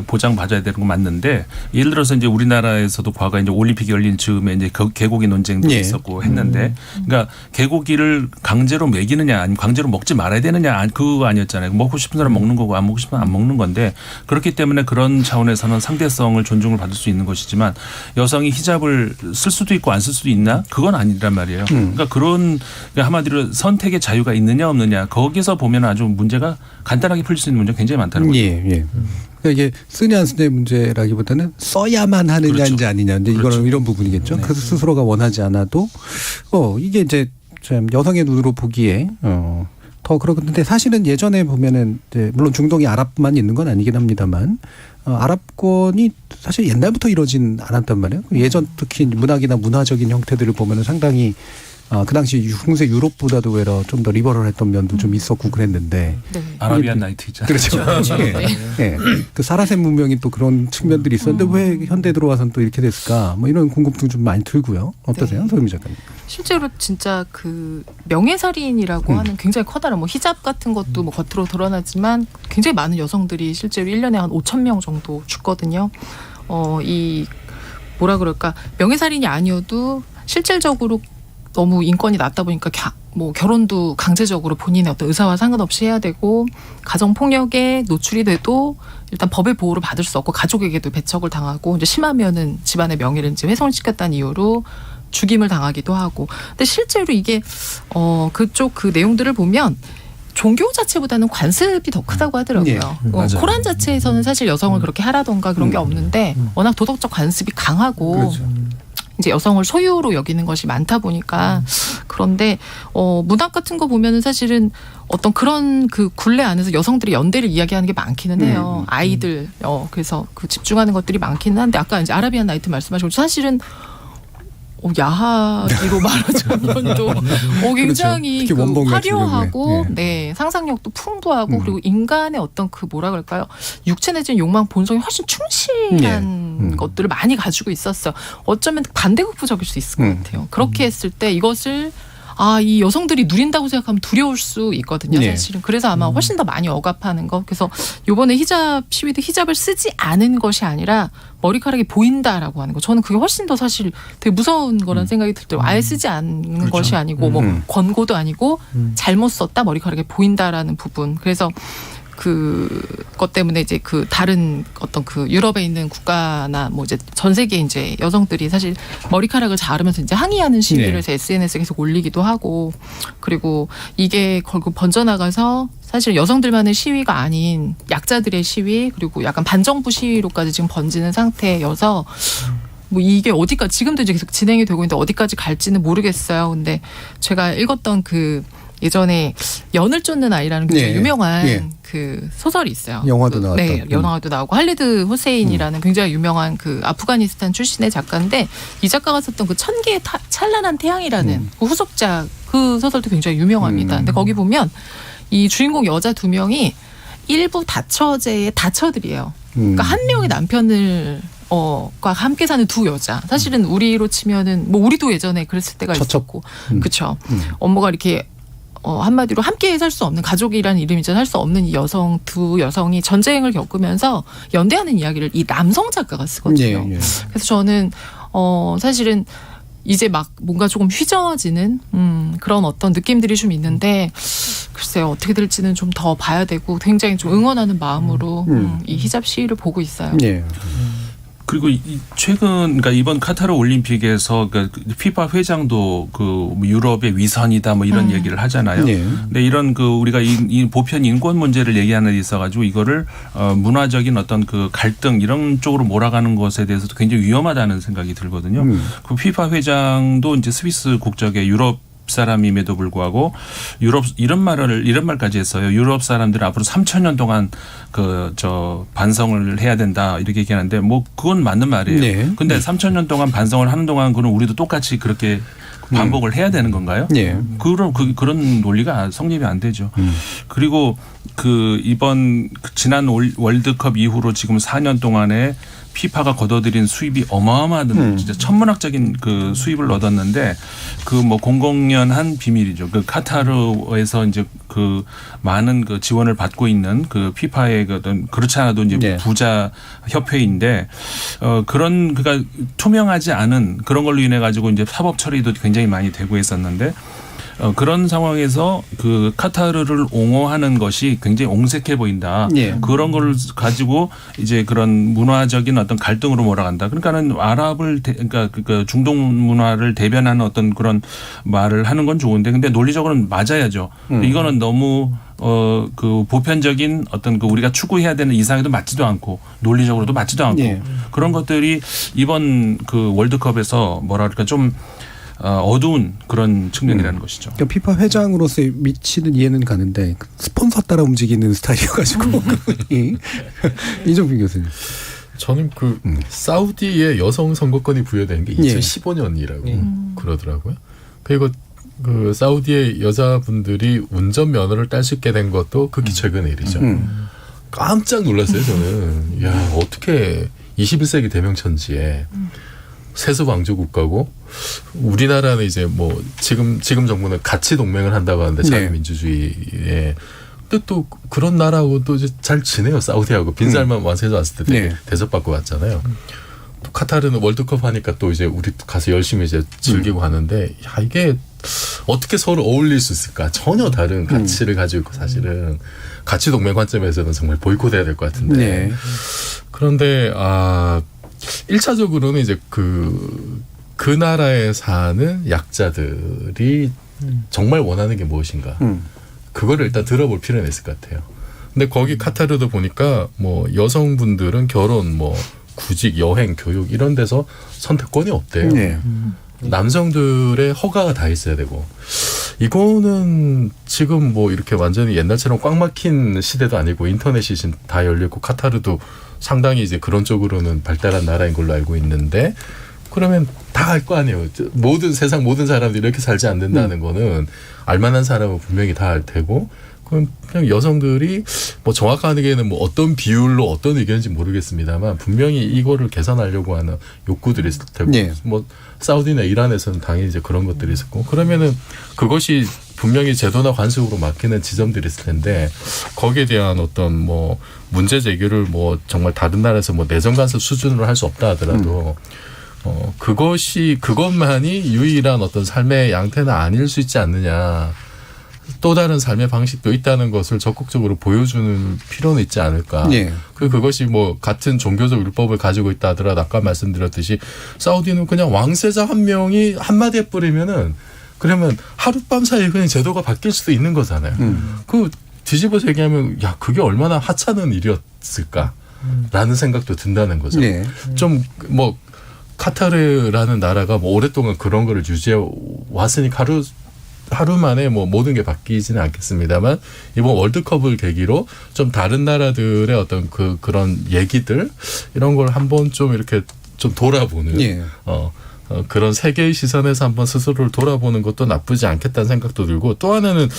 보장받아야 되는 건 맞는데 예를 들어서 이제 우리나라에서도 과거 이제 올림픽이 열린 즈음에 이제 개고기 논쟁도 있었고 했는데 그러니까 개고기를 강제로 먹이느냐 아니면 강제로 먹지 말아야 되느냐 그거 아니었잖아요. 먹고 싶은 사람 먹는 거고 안 먹고 싶으면 안 먹는 건데 그렇기 때문에 그런 차원에서는 상대성을 존중을 받을 수 있는 것이지만 여성이 히잡을 쓸 수도 있고 안 쓸 수도 있나 그건 아니란 말이에요. 그러니까 그런 한마디로 선택의 자유가 있느냐 없느냐 거기서 보면 아주 문제가 간단하게 풀릴 수 있는 문제가 굉장히 많다는 거죠. 그러니까 이게 쓰냐 안 쓰냐의 문제라기보다는 써야만 하느냐인지 아니냐인데 이거는 이런 부분이겠죠. 그래서 스스로가 원하지 않아도 이게 이제 참 여성의 눈으로 보기에 더 그렇는데 사실은 예전에 보면은 이제 물론 중동이 아랍만 있는 건 아니긴 합니다만 아랍권이 사실 옛날부터 이러진 않았단 말이에요. 예전 특히 문학이나 문화적인 형태들을 보면은 상당히 그 당시 중세 유럽보다도 외려 좀 더 리버럴했던 면도 좀 있었고 그랬는데 아라비안 나이트 있잖아요. 그렇죠. 그 사라셈 문명이 또 그런 측면들이 있었는데 왜 현대 들어와서는 또 이렇게 됐을까? 뭐 이런 궁금증 좀 많이 들고요. 어떠세요, 소유미 작가님? 실제로 진짜 그 명예살인이라고 하는 굉장히 커다란 뭐 히잡 같은 것도 뭐 겉으로 드러나지만 굉장히 많은 여성들이 실제로 1년에 한 5,000명 정도 죽거든요. 이 뭐라 그럴까 명예살인이 아니어도 실질적으로 너무 인권이 낮다 보니까 뭐 결혼도 강제적으로 본인의 어떤 의사와 상관없이 해야 되고 가정 폭력에 노출이 돼도 일단 법의 보호를 받을 수 없고 가족에게도 배척을 당하고 이제 심하면은 집안의 명예를 이제 훼손시켰다는 이유로 죽임을 당하기도 하고. 근데 실제로 이게 그쪽 그 내용들을 보면 종교 자체보다는 관습이 더 크다고 하더라고요. 코란 자체에서는 사실 여성을 그렇게 하라던가 그런 게 없는데 워낙 도덕적 관습이 강하고 이제 여성을 소유로 여기는 것이 많다 보니까 그런데 문학 같은 거 보면은 사실은 어떤 그런 그 굴레 안에서 여성들이 연대를 이야기하는 게 많기는 해요. 아이들 그래서 그 집중하는 것들이 많기는 한데 아까 이제 아라비안 나이트 말씀하시고 사실은 야하기로 말하자면도 굉장히 그렇죠. 그 화려하고 상상력도 풍부하고 그리고 인간의 어떤 그 뭐라 그럴까요? 육체 내지는 욕망 본성이 훨씬 충실한 것들을 많이 가지고 있었어요. 어쩌면 반대급부적일 수 있을 것 같아요. 그렇게 했을 때 이것을 이 여성들이 누린다고 생각하면 두려울 수 있거든요. 사실은. 그래서 아마 훨씬 더 많이 억압하는 거. 그래서 이번에 히잡 시위도 히잡을 쓰지 않은 것이 아니라 머리카락이 보인다라고 하는 거. 저는 그게 훨씬 더 사실 되게 무서운 거라는 생각이 들더라고요. 아예 쓰지 않는 것이 아니고 뭐 권고도 아니고 잘못 썼다 머리카락이 보인다라는 부분. 그래서 그것 때문에 이제 그 다른 어떤 그 유럽에 있는 국가나 뭐 이제 전 세계 이제 여성들이 사실 머리카락을 자르면서 이제 항의하는 시위를 SNS에 계속 올리기도 하고 그리고 이게 결국 번져나가서 사실 여성들만의 시위가 아닌 약자들의 시위 그리고 약간 반정부 시위로까지 지금 번지는 상태여서 뭐 이게 어디까지 지금도 이제 계속 진행이 되고 있는데 어디까지 갈지는 모르겠어요. 근데 제가 읽었던 그 예전에 연을 쫓는 아이라는 굉장히 유명한 그 소설이 있어요. 영화도 나왔다. 네, 영화도 나오고 할리드 후세인이라는 굉장히 유명한 그 아프가니스탄 출신의 작가인데 이 작가가 썼던 그 1000개의 찬란한 태양이라는 그 후속작 그 소설도 굉장히 유명합니다. 근데 거기 보면 이 주인공 여자 2명이 일부 다처제의 다처들이에요. 그러니까 한 명의 남편을 과 함께 사는 두 여자. 사실은 우리로 치면은 뭐 우리도 예전에 그랬을 때가 있었고, 그렇죠. 엄마가 이렇게 한마디로 함께 살 수 없는 가족이라는 이름이죠. 할 수 없는 이 두 여성이 전쟁을 겪으면서 연대하는 이야기를 이 남성 작가가 쓰거든요. 그래서 저는 사실은 이제 막 뭔가 조금 휘저어지는 그런 어떤 느낌들이 좀 있는데 글쎄요 어떻게 될지는 좀 더 봐야 되고 굉장히 좀 응원하는 마음으로 이 히잡 시위를 보고 있어요. 그리고 최근 그러니까 이번 카타르 올림픽에서 그러니까 피파 회장도 그 유럽의 위선이다 뭐 이런 얘기를 하잖아요. 네. 근데 이런 그 우리가 이 보편 인권 문제를 얘기하는 데 있어가지고 이거를 문화적인 어떤 그 갈등 이런 쪽으로 몰아가는 것에 대해서도 굉장히 위험하다는 생각이 들거든요. 그 피파 회장도 이제 스위스 국적의 유럽 사람임에도 불구하고 유럽 이런 말까지 했어요. 유럽 사람들은 앞으로 3,000년 동안 반성을 해야 된다 이렇게 얘기하는데 뭐 그건 맞는 말이에요. 네. 근데 3,000년 동안 반성을 하는 동안 그럼 우리도 똑같이 그렇게 반복을 해야 되는 건가요? 네. 그런 논리가 성립이 안 되죠. 그리고 그 이번 지난 월드컵 이후로 지금 4년 동안에 피파가 거둬들인 수입이 어마어마한 진짜 천문학적인 그 수입을 얻었는데 그 뭐 공공연한 비밀이죠. 그 카타르에서 이제 그 많은 그 지원을 받고 있는 그 피파의 어떤 그렇지 않아도 이제 부자 협회인데 그런 그러니까 투명하지 않은 그런 걸로 인해 가지고 이제 사법 처리도 굉장히 많이 되고 있었는데 그런 상황에서 그 카타르를 옹호하는 것이 굉장히 옹색해 보인다. 예. 그런 걸 가지고 이제 그런 문화적인 어떤 갈등으로 몰아간다. 그러니까는 그러니까 그 중동 문화를 대변하는 어떤 그런 말을 하는 건 좋은데 근데 논리적으로는 맞아야죠. 이거는 너무 그 보편적인 어떤 그 우리가 추구해야 되는 이상에도 맞지도 않고 논리적으로도 맞지도 않고 그런 것들이 이번 그 월드컵에서 뭐랄까 좀 어두운 그런 측면이라는 것이죠. 그러니까 피파 회장으로서 미치는 이해는 가는데 스폰서 따라 움직이는 스타일이어가지고 이정빈 교수님. 저는 그 사우디의 여성 선거권이 부여된 게 2015년이라고 그러더라고요. 그리고 그 사우디의 여자분들이 운전 면허를 딸 수 있게 된 것도 극히 최근의 일이죠. 깜짝 놀랐어요 저는. 야 어떻게 21세기 대명천지에 세습 왕조 국가고 우리나라는 이제 뭐 지금 정부는 가치 동맹을 한다고 하는데 자유민주주의에 근데 또 그런 나라하고 또 이제 잘 지내요. 사우디하고 빈살만 왕세자 왔을 때 대접받고 왔잖아요. 또 카타르는 월드컵 하니까 또 이제 우리 가서 열심히 이제 즐기고 하는데 야 이게 어떻게 서로 어울릴 수 있을까? 전혀 다른 가치를 가지고 있고 사실은 가치 동맹 관점에서는 정말 보이콧해야 될 것 같은데 그런데 1차적으로는 이제 그 나라에 사는 약자들이 정말 원하는 게 무엇인가. 그거를 일단 들어볼 필요는 있을 것 같아요. 근데 거기 카타르도 보니까 뭐 여성분들은 결혼, 뭐 구직, 여행, 교육 이런 데서 선택권이 없대요. 남성들의 허가가 다 있어야 되고. 이거는 지금 뭐 이렇게 완전히 옛날처럼 꽉 막힌 시대도 아니고 인터넷이 다 열렸고 카타르도 상당히 이제 그런 쪽으로는 발달한 나라인 걸로 알고 있는데 그러면 다 알 거 아니에요. 세상 모든 사람들이 이렇게 살지 않는다는 거는 알만한 사람은 분명히 다 알 테고 그럼 그냥 여성들이 뭐 정확하게는 뭐 어떤 비율로 어떤 의견인지 모르겠습니다만 분명히 이거를 개선하려고 하는 욕구들이 있을 테고 뭐 사우디나 이란에서는 당연히 이제 그런 것들이 있었고 그러면은 그것이 분명히 제도나 관습으로 막히는 지점들이 있을 텐데 거기에 대한 어떤 뭐 문제 제기를 뭐 정말 다른 나라에서 뭐 내정 간섭 수준으로 할 수 없다 하더라도 그것만이 유일한 어떤 삶의 양태는 아닐 수 있지 않느냐. 또 다른 삶의 방식도 있다는 것을 적극적으로 보여주는 필요는 있지 않을까. 그것이 뭐 같은 종교적 율법을 가지고 있다 하더라도 아까 말씀드렸듯이 사우디는 그냥 왕세자 한 명이 한마디에 뿌리면은 그러면 하룻밤 사이에 그냥 제도가 바뀔 수도 있는 거잖아요. 그 뒤집어서 얘기하면 야 그게 얼마나 하찮은 일이었을까라는 생각도 든다는 거죠. 좀 뭐 카타르라는 나라가 뭐 오랫동안 그런 거를 유지해 왔으니까 하루 만에 뭐 모든 게 바뀌지는 않겠습니다만 이번 월드컵을 계기로 좀 다른 나라들의 어떤 그런 얘기들 이런 걸 한번 좀 이렇게 좀 돌아보는 그런 세계의 시선에서 한번 스스로를 돌아보는 것도 나쁘지 않겠다는 생각도 들고 또 하나는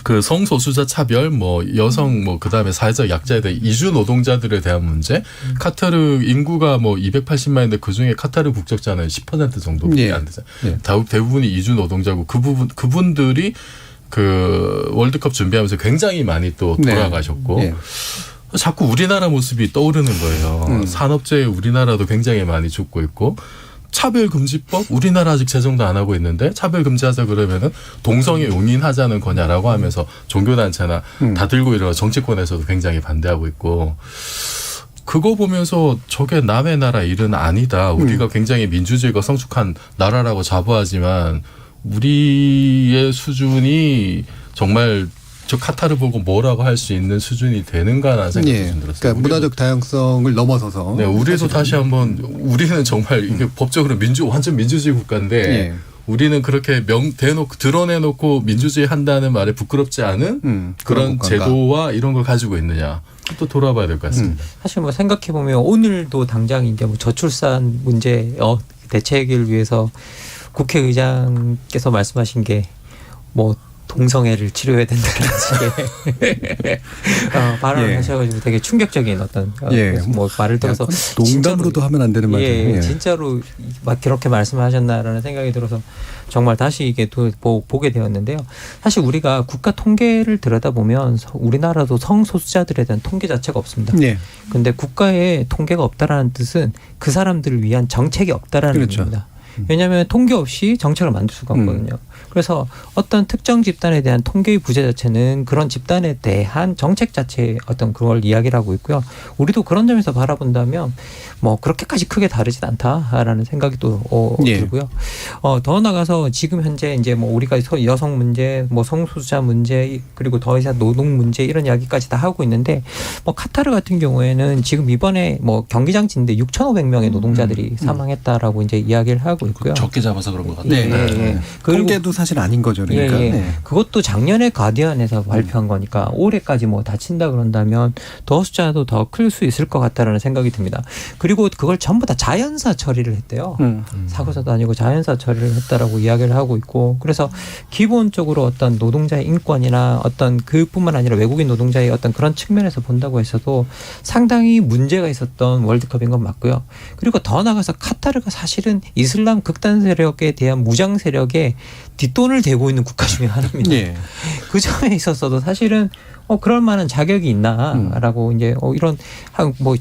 그 성소수자 차별, 뭐 여성, 뭐 그다음에 사회적 약자에 대한 이주 노동자들에 대한 문제. 카타르 인구가 뭐 280만인데 그 중에 카타르 국적자는 10% 정도밖에 안 되잖아요. 대부분이 이주 노동자고 그분들이 그 월드컵 준비하면서 굉장히 많이 또 돌아가셨고. 자꾸 우리나라 모습이 떠오르는 거예요. 산업재해 우리나라도 굉장히 많이 죽고 있고. 차별금지법 우리나라 아직 제정도 안 하고 있는데 차별금지하자 그러면은 동성애 용인하자는 거냐라고 하면서 종교단체나 다 들고 일어나 정치권에서도 굉장히 반대하고 있고 그거 보면서 저게 남의 나라 일은 아니다. 우리가 굉장히 민주주의가 성숙한 나라라고 자부하지만 우리의 수준이 정말 저 카타르 보고 뭐라고 할 수 있는 수준이 되는가라는 생각이 좀 들었어요. 그러니까 문화적 다양성을 넘어서서. 네, 우리도 다시 한번 우리는 정말 이게 법적으로 완전 민주주의 국가인데 우리는 그렇게 대놓고 드러내놓고 민주주의 한다는 말에 부끄럽지 않은 그런 제도와 이런 걸 가지고 있느냐. 또 돌아봐야 될 것 같습니다. 사실 뭐 생각해 보면 오늘도 당장 이제 뭐 저출산 문제 대책을 위해서 국회의장께서 말씀하신 게 뭐 동성애를 치료해야 된다는 식의 발언을 하셔가지고 되게 충격적인 어떤 뭐 말을 들어서 농담으로도 하면 안 되는 말이에요. 진짜로 막 그렇게 말씀하셨나라는 생각이 들어서 정말 다시 이게 또 보게 되었는데요. 사실 우리가 국가 통계를 들여다보면 우리나라도 성소수자들에 대한 통계 자체가 없습니다. 그런데 국가에 통계가 없다라는 뜻은 그 사람들을 위한 정책이 없다라는 의미입니다. 왜냐하면 통계 없이 정책을 만들 수가 없거든요. 그래서 어떤 특정 집단에 대한 통계의 부재 자체는 그런 집단에 대한 정책 자체의 어떤 그걸 이야기를 하고 있고요. 우리도 그런 점에서 바라본다면 뭐 그렇게까지 크게 다르진 않다라는 생각이 또 들고요. 더 나가서 지금 현재 이제 뭐 우리가 여성 문제, 뭐 성소수자 문제, 그리고 더 이상 노동 문제 이런 이야기까지 다 하고 있는데 뭐 카타르 같은 경우에는 지금 이번에 뭐 경기장치인데 6,500명의 노동자들이 사망했다라고 이제 이야기를 하고 있고요. 적게 잡아서 그런 것 같아요. 통계도 사실 아닌 거죠. 그러니까. 그것도 작년에 가디언에서 발표한 거니까 올해까지 뭐 다친다 그런다면 더 숫자도 더 클 수 있을 것 같다라는 생각이 듭니다. 그리고 그걸 전부 다 자연사 처리를 했대요. 사고사도 아니고 자연사 처리를 했다라고 이야기를 하고 있고, 그래서 기본적으로 어떤 노동자의 인권이나 어떤 그뿐만 아니라 외국인 노동자의 어떤 그런 측면에서 본다고 했어도 상당히 문제가 있었던 월드컵인 건 맞고요. 그리고 더 나가서 카타르가 사실은 이슬람 극단 세력에 대한 무장 세력에 뒷돈을 대고 있는 국가 중에 하나입니다. 그 점에 있어서도 사실은 그럴 만한 자격이 있나라고 이제 이런 뭐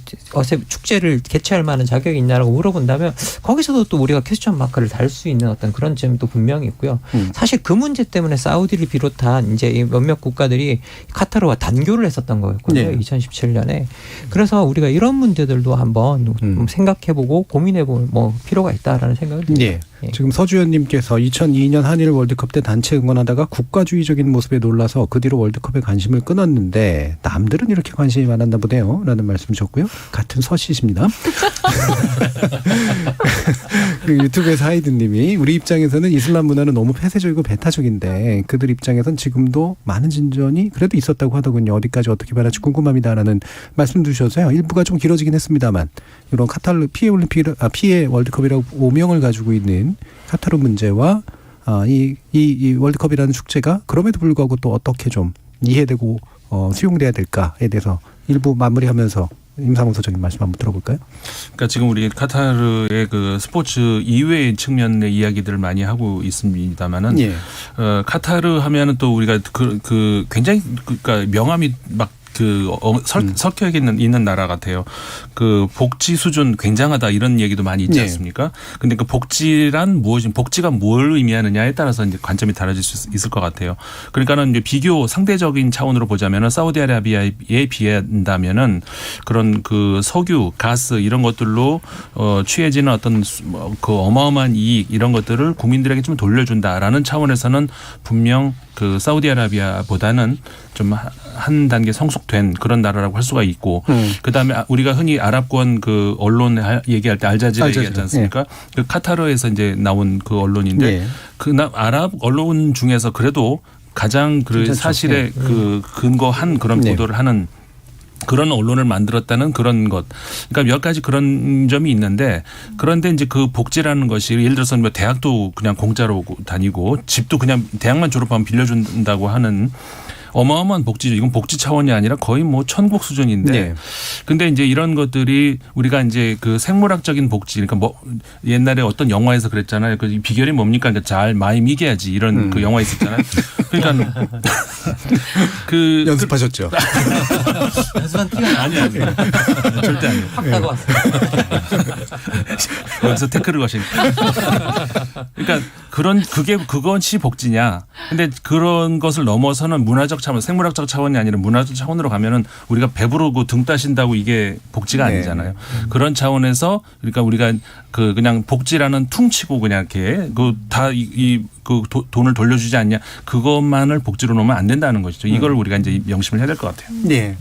축제를 개최할 만한 자격이 있나라고 물어본다면 거기서도 또 우리가 퀘스천 마크를 달 수 있는 어떤 그런 점도 분명히 있고요. 사실 그 문제 때문에 사우디를 비롯한 이제 몇몇 국가들이 카타르와 단교를 했었던 거였거든요. 2017년에. 그래서 우리가 이런 문제들도 한번 생각해보고 고민해볼 필요가 있다라는 생각을 듭니다. 지금 서주현님께서 2002년 한일 월드컵 때 단체 응원하다가 국가주의적인 모습에 놀라서 그 뒤로 월드컵에 관심을 끊었는데 남들은 이렇게 관심이 많았나 보네요. 라는 말씀 주셨고요. 같은 서씨십니다. 유튜브에서 하이든님이 우리 입장에서는 이슬람 문화는 너무 폐쇄적이고 배타적인데 그들 입장에선 지금도 많은 진전이 그래도 있었다고 하더군요. 어디까지 어떻게 변할지 궁금합니다라는 말씀 주셔서요. 일부가 좀 길어지긴 했습니다만 이런 카타르 피해 월드컵이라고 오명을 가지고 있는 카타르 문제와 이 월드컵이라는 축제가 그럼에도 불구하고 또 어떻게 좀 이해되고 수용돼야 될까에 대해서 일부 마무리하면서 임상훈 소장님 말씀 한번 들어볼까요? 그러니까 지금 우리 카타르의 그 스포츠 이외의 측면의 이야기들을 많이 하고 있습니다만은 카타르 하면은 또 우리가 그 굉장히 그러니까 명함이 막 섞여 있는 나라 같아요. 그 복지 수준 굉장하다 이런 얘기도 많이 있지 않습니까? 근데 그 복지란 무엇인, 복지가 뭘 의미하느냐에 따라서 이제 관점이 달라질 수 있을 것 같아요. 그러니까는 이제 상대적인 차원으로 보자면은 사우디아라비아에 비한다면은 그런 그 석유, 가스 이런 것들로 취해지는 어떤 그 어마어마한 이익 이런 것들을 국민들에게 좀 돌려준다라는 차원에서는 분명 그 사우디아라비아보다는 좀 한 단계 성숙된 그런 나라라고 할 수가 있고 그다음에 우리가 흔히 아랍권 그 언론 얘기할 때 알자지라 얘기하지 않습니까? 그 카타르에서 이제 나온 그 언론인데 그 아랍 언론 중에서 그래도 가장 그 사실에 그 근거한 그런 보도를 하는 그런 언론을 만들었다는 그런 것. 그러니까 몇 가지 그런 점이 있는데 그런데 이제 그 복지라는 것이 예를 들어서 뭐 대학도 그냥 공짜로 다니고 집도 그냥 대학만 졸업하면 빌려준다고 하는 어마어마한 복지죠. 이건 복지 차원이 아니라 거의 뭐 천국 수준인데. 근데 이제 이런 것들이 우리가 이제 그 생물학적인 복지, 그러니까 뭐 옛날에 어떤 영화에서 그랬잖아요. 그 비결이 뭡니까? 그러니까 잘 많이 미개하지 이런 그 영화 있었잖아요. 그러니까 그 연습하셨죠. 연습한 티가 아니 절대 아니에요. 확 다가왔어요. 거기서 태클을 거신. 그러니까 그것이 복지냐. 근데 그런 것을 넘어서는 문화적 차원, 생물학적 차원이 아니라 문화적 차원으로 가면은 우리가 배부르고 등 따신다고 이게 복지가 아니잖아요. 그런 차원에서 그러니까 우리가 그냥 복지라는 퉁치고 그냥 이렇게 돈을 돌려주지 않냐. 그것만을 복지로 놓으면 안 된다는 것이죠. 이걸 우리가 이제 명심을 해야 될 것 같아요. 네.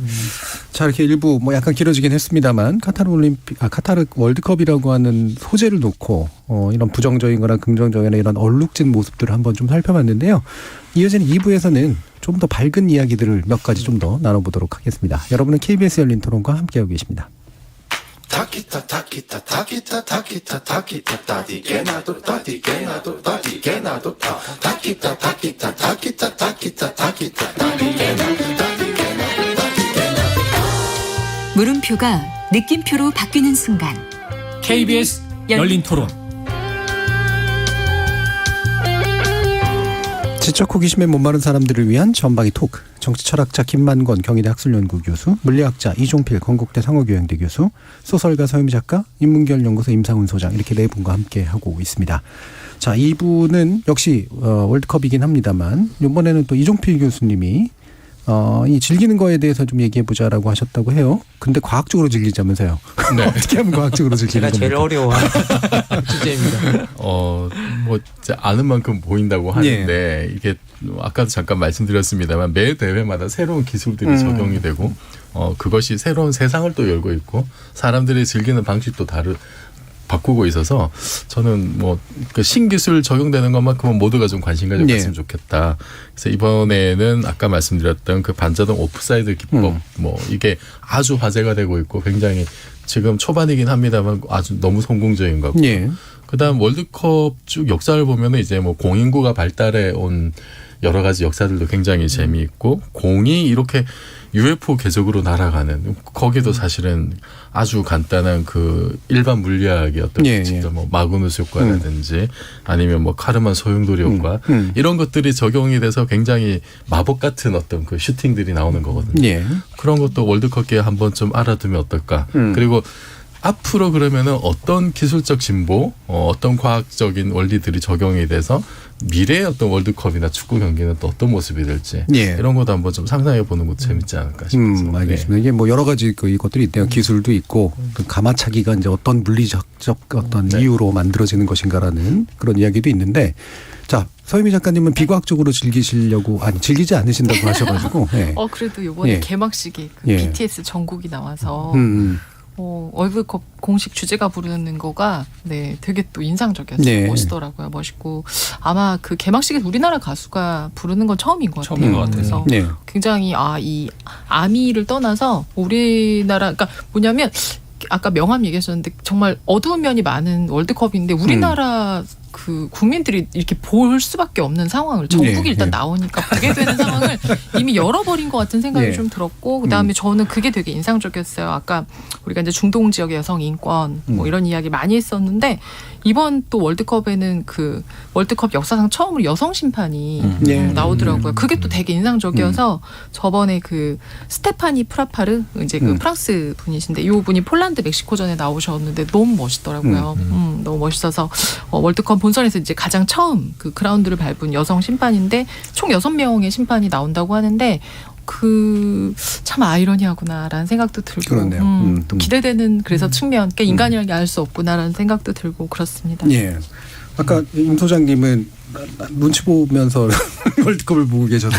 자, 이렇게 일부 뭐 약간 길어지긴 했습니다만 카타르 월드컵이라고 하는 소재를 놓고 이런 부정적인 거나 긍정적인 이런 얼룩진 모습들을 한번 좀 살펴봤는데요. 이어지는 2부에서는 좀 더 밝은 이야기들을 몇 가지 좀 더 나눠보도록 하겠습니다. 여러분은 KBS 열린 토론과 함께하고 계십니다. 물음표가 느낌표로 바뀌는 순간 KBS 열린 토론. 지적 호기심에 목마른 사람들을 위한 전방위 토크. 정치철학자 김만권 경희대 학술연구 교수, 물리학자 이종필 건국대 상호교양대 교수, 소설가 서유미 작가, 인문계열 연구소 임상훈 소장 이렇게 네 분과 함께 하고 있습니다. 자, 2부는 역시 월드컵이긴 합니다만 이번에는 또 이종필 교수님이 이 즐기는 거에 대해서 좀 얘기해보자라고 하셨다고 해요. 근데 과학적으로 즐기자면서요. 네. 어떻게 하면 과학적으로 즐기는 겁니까? 제가 제일 어려워하는 주제입니다. 뭐 아는 만큼 보인다고 하는데 이게 아까도 잠깐 말씀드렸습니다만 매 대회마다 새로운 기술들이 적용이 되고 그것이 새로운 세상을 또 열고 있고 사람들이 즐기는 방식도 바꾸고 있어서 저는 뭐 그 신기술 적용되는 것만큼은 모두가 좀 관심 가져봤으면 좋겠다. 그래서 이번에는 아까 말씀드렸던 그 반자동 오프사이드 기법 뭐 이게 아주 화제가 되고 있고 굉장히 지금 초반이긴 합니다만 아주 너무 성공적인 거고. 그다음 월드컵 쭉 역사를 보면은 이제 뭐 공인구가 발달해 온 여러 가지 역사들도 굉장히 재미있고 공이 이렇게 UFO 궤적으로 날아가는 거기도 사실은 아주 간단한 그 일반 물리학의 어떤 진짜 뭐 마그누스 효과라든지 아니면 뭐 카르만 소용돌이 효과 이런 것들이 적용이 돼서 굉장히 마법 같은 어떤 그 슈팅들이 나오는 거거든요. 그런 것도 월드컵기에 한번 좀 알아두면 어떨까. 그리고 앞으로 그러면은 어떤 기술적 진보, 어떤 과학적인 원리들이 적용이 돼서 미래의 어떤 월드컵이나 축구 경기는 또 어떤 모습이 될지 이런 것도 한번 좀 상상해 보는 것도 재밌지 않을까 싶습니다. 알겠습니다. 이게 뭐 여러 가지 이것들이 있대요. 기술도 있고 가마차기가 이제 어떤 물리적 어떤 이유로 만들어지는 것인가라는 그런 이야기도 있는데, 자, 서유미 작가님은 비과학적으로 즐기지 않으신다고 하셔가지고. 그래도 이번에 개막식에 BTS 정국이 나와서. 월드컵 공식 주제가 부르는 거가 되게 또 인상적이었어요. 멋있더라고요. 멋있고 아마 그 개막식에 우리나라 가수가 부르는 건 처음인 것 같아요. 처음인 것 같아요. 그래서 굉장히 이 아미를 떠나서 우리나라 그러니까 뭐냐면 아까 명함 얘기하셨는데 정말 어두운 면이 많은 월드컵인데 우리나라 그 국민들이 이렇게 볼 수밖에 없는 상황을 전국이 일단 나오니까 보게 되는 상황을 이미 열어버린 것 같은 생각이 좀 들었고, 그다음에 저는 그게 되게 인상적이었어요. 아까 우리가 이제 중동 지역의 여성 인권 뭐 이런 이야기 많이 했었는데 이번 또 월드컵에는 그 월드컵 역사상 처음으로 여성 심판이 나오더라고요. 그게 또 되게 인상적이어서 저번에 그 스테파니 프라파르 이제 그 프랑스 분이신데 이 분이 폴란드 멕시코전에 나오셨는데 너무 멋있더라고요. 너무 멋있어서 월드컵 본선에서 이제 가장 처음 그 그라운드를 밟은 여성 심판인데 총 6명의 심판이 나온다고 하는데 참 아이러니하구나라는 생각도 들고 그렇네요. 또 기대되는 그래서 측면 그러니까 인간이라는 게 알 수 없구나라는 생각도 들고 그렇습니다. 아까 임 소장님은 눈치 보면서 월드컵을 보고 계셔서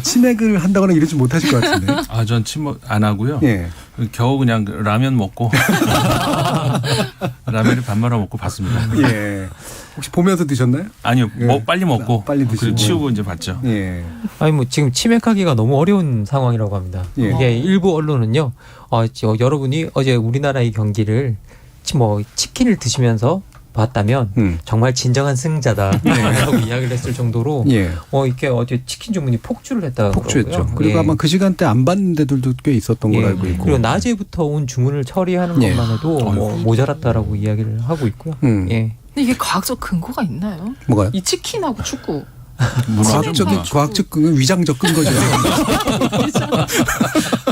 치맥을 한다거나 이러지 못하실 것 같은데. 전 치맥 안 하고요. 겨우 그냥 라면 먹고 라면을 반 말아 먹고 봤습니다. 혹시 보면서 드셨나요? 아니요. 빨리 먹고 빨리 드시고 치우고 이제 봤죠. 아니 뭐 지금 치맥하기가 너무 어려운 상황이라고 합니다. 이게 일부 언론은요. 여러분이 어제 우리나라의 경기를 뭐 치킨을 드시면서 봤다면 정말 진정한 승자다라고 이야기를 했을 정도로 이렇게 어제 치킨 주문이 폭주를 했다고 폭주했죠. 그리고 아마 그 시간대 안 받는 데들도 꽤 있었던 걸로 알고 있고. 그리고 낮에부터 온 주문을 처리하는 것만 해도 뭐 모자랐다라고 이야기를 하고 있고요. 근데 이게 과학적 근거가 있나요? 뭐가요? 이 치킨하고 축구 과학적 끈은 위장적 끈 거죠.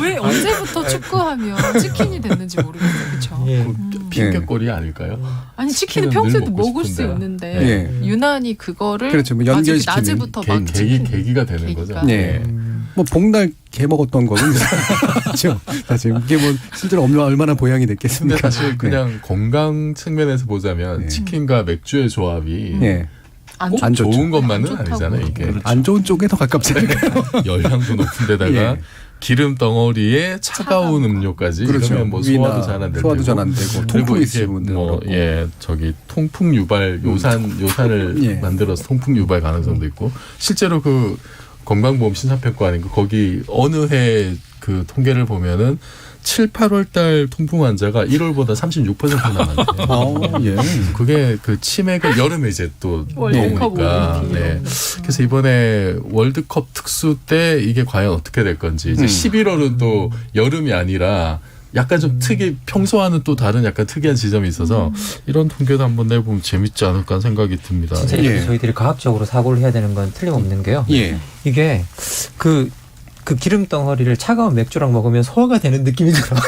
왜 언제부터 축구하면 치킨이 됐는지 모르겠어요. 그렇죠? 예. 핑계거리 아닐까요? 아니 치킨은 평소에도 먹을 수 있는데 유난히 그거를 그렇죠. 뭐 연결시키는 낮에부터 막 계기가 되는 거죠. 네. 뭐 복날 개 먹었던 거는 그렇죠. 사실 이게 뭐 실제로 얼마나 보양이 됐겠습니까? 근데 사실 그냥 건강 측면에서 보자면 치킨과 맥주의 조합이 안 좋은 것만은 아니잖아요. 이게 안 좋은 쪽에 더 가깝잖아요. 열량도 높은 데다가 기름 덩어리에 차가운 음료까지 그렇죠. 이러면 뭐 소화도 잘 안 되고 통풍이 있으면 뭐 저기 통풍 유발 요산을 만들어서 통풍 유발 가능성도 있고 실제로 그 건강보험 심사평가원인가 거기 어느 해 그 통계를 보면은 7, 8월 달 통풍 환자가 1월보다 36%나 많대요. 그게 그 치매가 여름에 이제 또 더우니까. 네. 그래서 이번에 월드컵 특수 때 이게 과연 어떻게 될 건지 이제 11월은 또 여름이 아니라 약간 좀 평소와는 또 다른 약간 특이한 지점이 있어서 이런 통계도 한번 내보면 재밌지 않을까 생각이 듭니다. 진짜 저희들이 과학적으로 사고를 해야 되는 건 틀림없는 게요. 이게 그 기름 덩어리를 차가운 맥주랑 먹으면 소화가 되는 느낌이 들어요.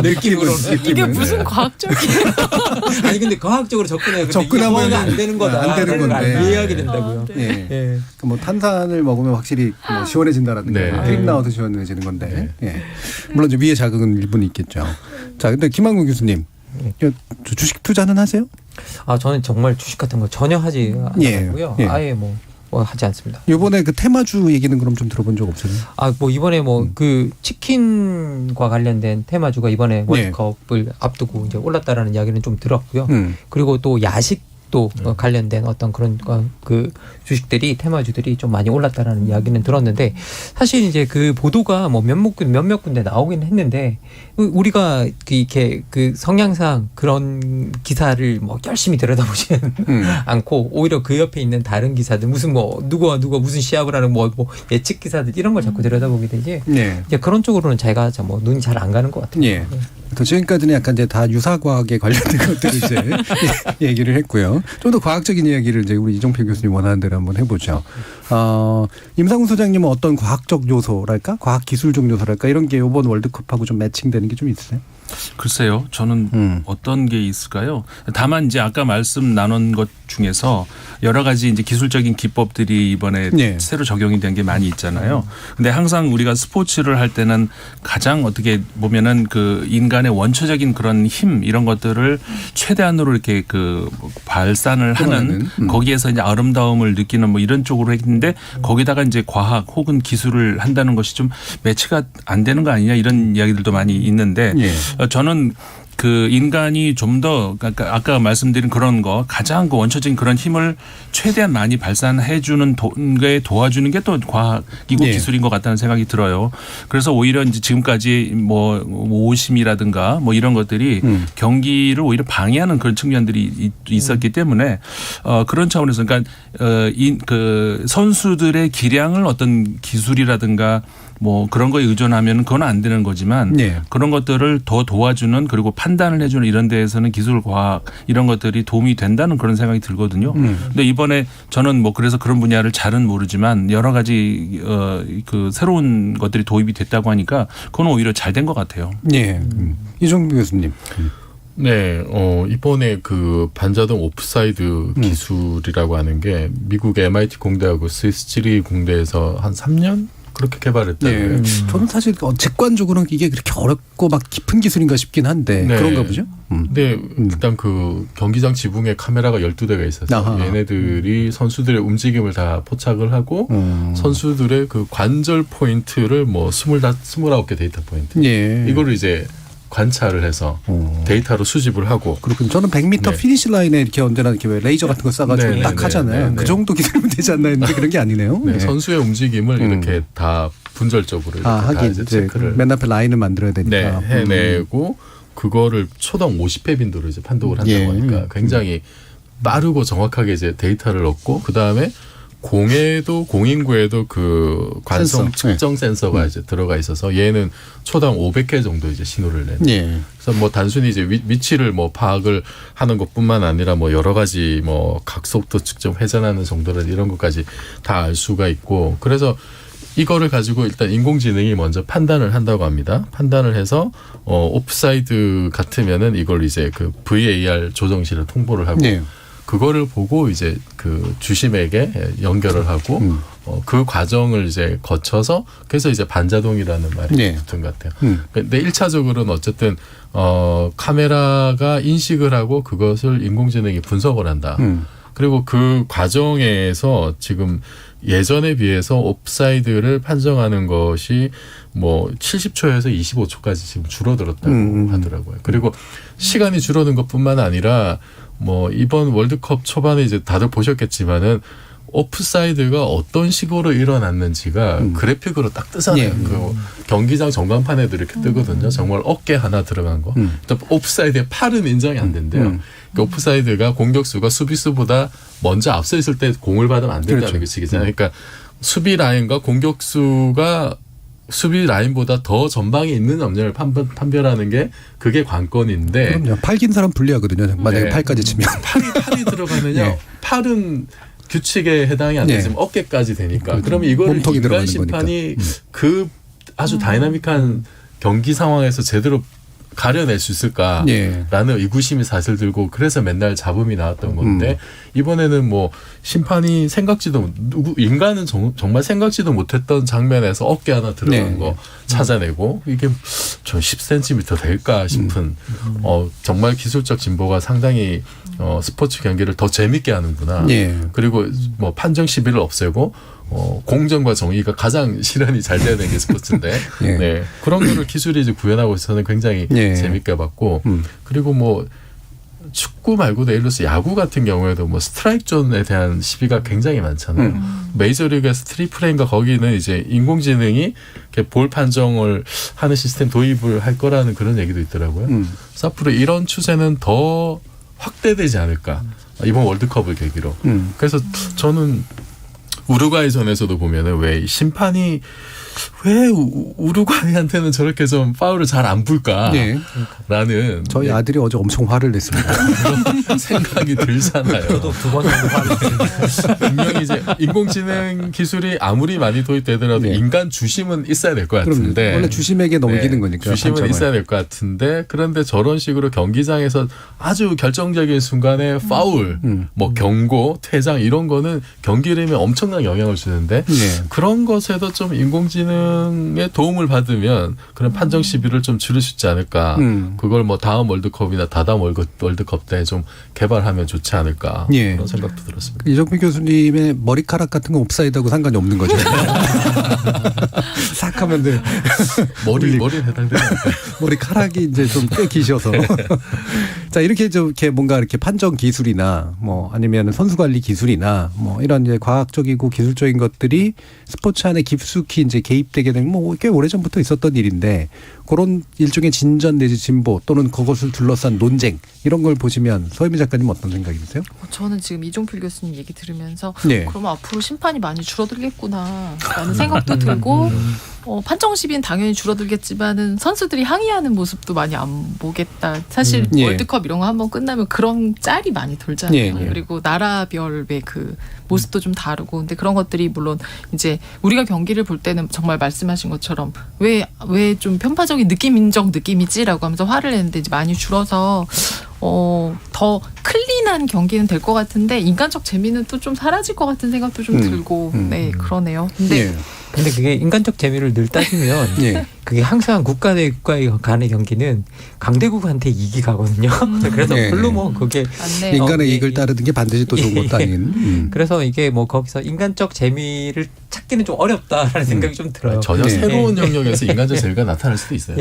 느낌으로. 이게 무슨 과학적이에요? 아니 근데 과학적으로 접근하면 소화가 안 되는 거다. 안 되는 건데 이해하게 된다고요. 뭐 탄산을 먹으면 확실히 뭐 시원해진다라는 게 드립 나와서 시원해지는 건데 물론 이제 위에 자극은 일부는 있겠죠. 자, 근데 김한국 교수님 주식 투자는 하세요? 저는 정말 주식 같은 거 전혀 하지 않고요. 아예 뭐 하지 않습니다. 이번에 그 테마주 얘기는 그럼 좀 들어본 적 없어요? 뭐 이번에 그 치킨과 관련된 테마주가 이번에 월드컵을 앞두고 이제 올랐다라는 이야기는 좀 들었고요. 그리고 또 야식도 관련된 어떤 그런 그 주식들이 테마주들이 좀 많이 올랐다라는 이야기는 들었는데 사실 이제 그 보도가 뭐 몇몇 군데 나오긴 했는데 우리가 이렇게 그 성향상 그런 기사를 뭐 열심히 들여다보지는 않고 오히려 그 옆에 있는 다른 기사들 무슨 뭐 누가 무슨 시합을 하는 뭐 예측 기사들 이런 걸 자꾸 들여다보게 되지 이제 그런 쪽으로는 제가 뭐 눈이 잘 안 가는 것 같아요. 또 지금까지는 약간 이제 다 유사과학에 관련된 것들을 이제 얘기를 했고요. 좀 더 과학적인 이야기를 이제 우리 이종필 교수님 원하는 대로 한번 해보죠. 임상훈 소장님은 어떤 과학적 요소랄까, 과학기술적 요소랄까 이런 게 이번 월드컵하고 좀 매칭되는 게 좀 있으세요? 글쎄요. 저는 어떤 게 있을까요? 다만 이제 아까 말씀 나눈 것 중에서 여러 가지 이제 기술적인 기법들이 이번에 새로 적용이 된 게 많이 있잖아요. 근데 항상 우리가 스포츠를 할 때는 가장 어떻게 보면은 그 인간의 원초적인 그런 힘 이런 것들을 최대한으로 이렇게 그 발산을 하는 거기에서 이제 아름다움을 느끼는 뭐 이런 쪽으로 했는데 거기다가 이제 과학 혹은 기술을 한다는 것이 좀 매치가 안 되는 거 아니냐 이런 이야기들도 많이 있는데 저는 그 인간이 좀 더 아까 말씀드린 그런 거 가장 그 원초적인 그런 힘을 최대한 많이 발산해 주는 게 도와주는 게 또 과학이고 기술인 것 같다는 생각이 들어요. 그래서 오히려 이제 지금까지 뭐 오심이라든가 뭐 이런 것들이 경기를 오히려 방해하는 그런 측면들이 있었기 때문에 그런 차원에서 그러니까 그 선수들의 기량을 어떤 기술이라든가 뭐 그런 거에 의존하면 그건 안 되는 거지만 그런 것들을 더 도와주는 그리고 판단을 해주는 이런 데에서는 기술 과학 이런 것들이 도움이 된다는 그런 생각이 들거든요. 근데 이번에 저는 뭐 그래서 그런 분야를 잘은 모르지만 여러 가지 그 새로운 것들이 도입이 됐다고 하니까 그건 오히려 잘 된 것 같아요. 이종필 교수님. 네, 이번에 그 반자동 오프사이드 기술이라고 하는 게 미국 MIT 공대하고 스위스 지리 공대에서 한 3년 그렇게 개발했다고요. 저는 사실 직관적으로는 이게 그렇게 어렵고 막 깊은 기술인가 싶긴 한데 그런가 보죠. 네, 일단 그 경기장 지붕에 카메라가 12대가 있어서 얘네들이 선수들의 움직임을 다 포착을 하고 선수들의 그 관절 포인트를 뭐 29개 데이터 포인트 이거를 이제 관찰을 해서 데이터로 수집을 하고. 그렇군요. 저는 100m 피니시 라인에 이렇게 언제나 이렇게 왜 레이저 같은 거 쏴가지고 딱 하잖아요. 그 정도 기술이면 되지 않나 했는데 그런 게 아니네요. 선수의 움직임을 이렇게 다 분절적으로 이렇게 하긴 다 이제 체크를 맨 앞에 라인을 만들어야 되니까 해내고 그거를 초당 50회 빈도로 이제 판독을 한다고 하니까 굉장히 빠르고 정확하게 이제 데이터를 얻고 그 다음에 공인구에도 그 관성 측정 센서가 이제 들어가 있어서 얘는 초당 500회 정도 이제 신호를 내는. 예. 그래서 뭐 단순히 이제 위치를 뭐 파악을 하는 것뿐만 아니라 뭐 여러 가지 뭐 각속도 측정 회전하는 정도는 이런 것까지 다 알 수가 있고 그래서 이거를 가지고 일단 인공지능이 먼저 판단을 한다고 합니다. 판단을 해서 오프사이드 같으면은 이걸 이제 그 VAR 조정실에 통보를 하고 네. 그거를 보고 이제 그 주심에게 연결을 하고 그 과정을 이제 거쳐서 그래서 이제 반자동이라는 말이 네. 붙은 것 같아요. 근데 1차적으로는 어쨌든 카메라가 인식을 하고 그것을 인공지능이 분석을 한다. 그리고 그 과정에서 지금 예전에 비해서 옵사이드를 판정하는 것이 뭐 70초에서 25초까지 지금 줄어들었다고 하더라고요. 그리고 시간이 줄어든 것뿐만 아니라 뭐 이번 월드컵 초반에 이제 다들 보셨겠지만은 오프사이드가 어떤 식으로 일어났는지가 그래픽으로 딱 뜨잖아요. 그 경기장 전광판에도 이렇게 뜨거든요. 정말 어깨 하나 들어간 거. 또 오프사이드의 팔은 인정이 안 된대요. 그 오프사이드가 공격수가 수비수보다 먼저 앞서 있을 때 공을 받으면 안 된다는 그렇죠. 규칙이잖아요. 그러니까 수비 라인과 공격수가 수비 라인보다 더 전방에 있는 점을 판별하는 게 그게 관건인데. 그럼요. 팔 긴 사람 불리하거든요. 만약에 네. 팔까지 치면. 팔이 들어가면요. 네. 팔은 규칙에 해당이 안 되지만 어깨까지 되니까. 그러면 이거를 몸통이 인간 들어가는 심판이 거니까. 그 아주 다이나믹한 경기 상황에서 제대로 가려낼 수 있을까라는 의구심이 사실 들고 그래서 맨날 잡음이 나왔던 건데 이번에는 뭐 심판이 인간은 정말 생각지도 못했던 장면에서 어깨 하나 들어간 거 찾아내고 이게 좀 10cm 될까 싶은 정말 기술적 진보가 상당히 스포츠 경기를 더 재밌게 하는구나. 그리고 뭐 판정 시비를 없애고 공정과 정의가 가장 실현이 잘 되는 게 스포츠인데 네. 그런 거를 기술이 이제 구현하고 있어서 굉장히 재밌게 봤고 그리고 뭐 축구 말고도 예를 들어서 야구 같은 경우에도 뭐 스트라이크 존에 대한 시비가 굉장히 많잖아요. 메이저리그에서 트리플레인가 거기는 이제 인공지능이 이렇게 볼 판정을 하는 시스템 도입을 할 거라는 그런 얘기도 있더라고요. 그래서 앞으로 이런 추세는 더 확대되지 않을까. 이번 월드컵을 계기로. 그래서 저는 우루과이전에서도 보면은 왜 심판이 왜 우루과이한테는 저렇게 좀 파울을 잘 안 불까라는 저희 아들이 어제 엄청 화를 냈습니다. 그런 생각이 들잖아요. 저도 두 번 정도 화를 냈습니다. 분명히 이제 인공지능 기술이 아무리 많이 도입되더라도 인간 주심은 있어야 될 것 같은데 원래 주심에게 넘기는 거니까 주심은 판정을. 있어야 될 것 같은데 그런데 저런 식으로 경기장에서 아주 결정적인 순간에 파울, 뭐 경고, 퇴장 이런 거는 경기 흐름에 엄청난 영향을 주는데 그런 것에도 좀 인공지능의 도움을 받으면 그런 판정 시비를 좀 줄일 수 있지 않을까. 그걸 뭐 다음 월드컵이나 다다음 월드컵 때 좀 개발하면 좋지 않을까. 그런 생각도 들었습니다. 이정필 교수님의 머리카락 같은 건 옵사이드하고 상관이 없는 거죠. 싹 하면 돼. 머리에 해당되는 머리카락이 이제 좀 꽤 기셔서. 자, 이렇게 뭔가 이렇게 판정 기술이나 뭐 아니면 선수 관리 기술이나 뭐 이런 이제 과학적이고 기술적인 것들이 스포츠 안에 깊숙이 이제 개입되게 된 뭐 꽤 오래전부터 있었던 일인데 그런 일종의 진전 내지 진보 또는 그것을 둘러싼 논쟁 이런 걸 보시면 서혜미 작가님 어떤 생각이 드세요? 저는 지금 이종필 교수님 얘기 들으면서 그러면 앞으로 심판이 많이 줄어들겠구나라는 생각도 들고 판정 시비는 당연히 줄어들겠지만은 선수들이 항의하는 모습도 많이 안 보겠다. 사실 월드컵 이런 거 한번 끝나면 그런 짤이 많이 돌잖아요. 그리고 나라별의 그 모습도 좀 다르고 근데 그런 것들이 물론 이제 우리가 경기를 볼 때는 정말 말씀하신 것처럼 왜 좀 편파적인 느낌인적 느낌이지라고 하면서 화를 냈는데 이제 많이 줄어서 더 클린한 경기는 될 것 같은데 인간적 재미는 또 좀 사라질 것 같은 생각도 좀 들고 네 그러네요. 근데 그게 인간적 재미를 늘 따지면 그게 항상 국가 대 국가의 간의 경기는 강대국한테 이익이 가거든요. 그래서 별로 뭐 그게 인간의 이익을 따르는 게 반드시 또 좋은 것도 아닌. 그래서 이게 뭐 거기서 인간적 재미를 찾기는 좀 어렵다라는 생각이 좀 들어요. 전혀 새로운 영역에서 인간적 재미가 나타날 수도 있어요.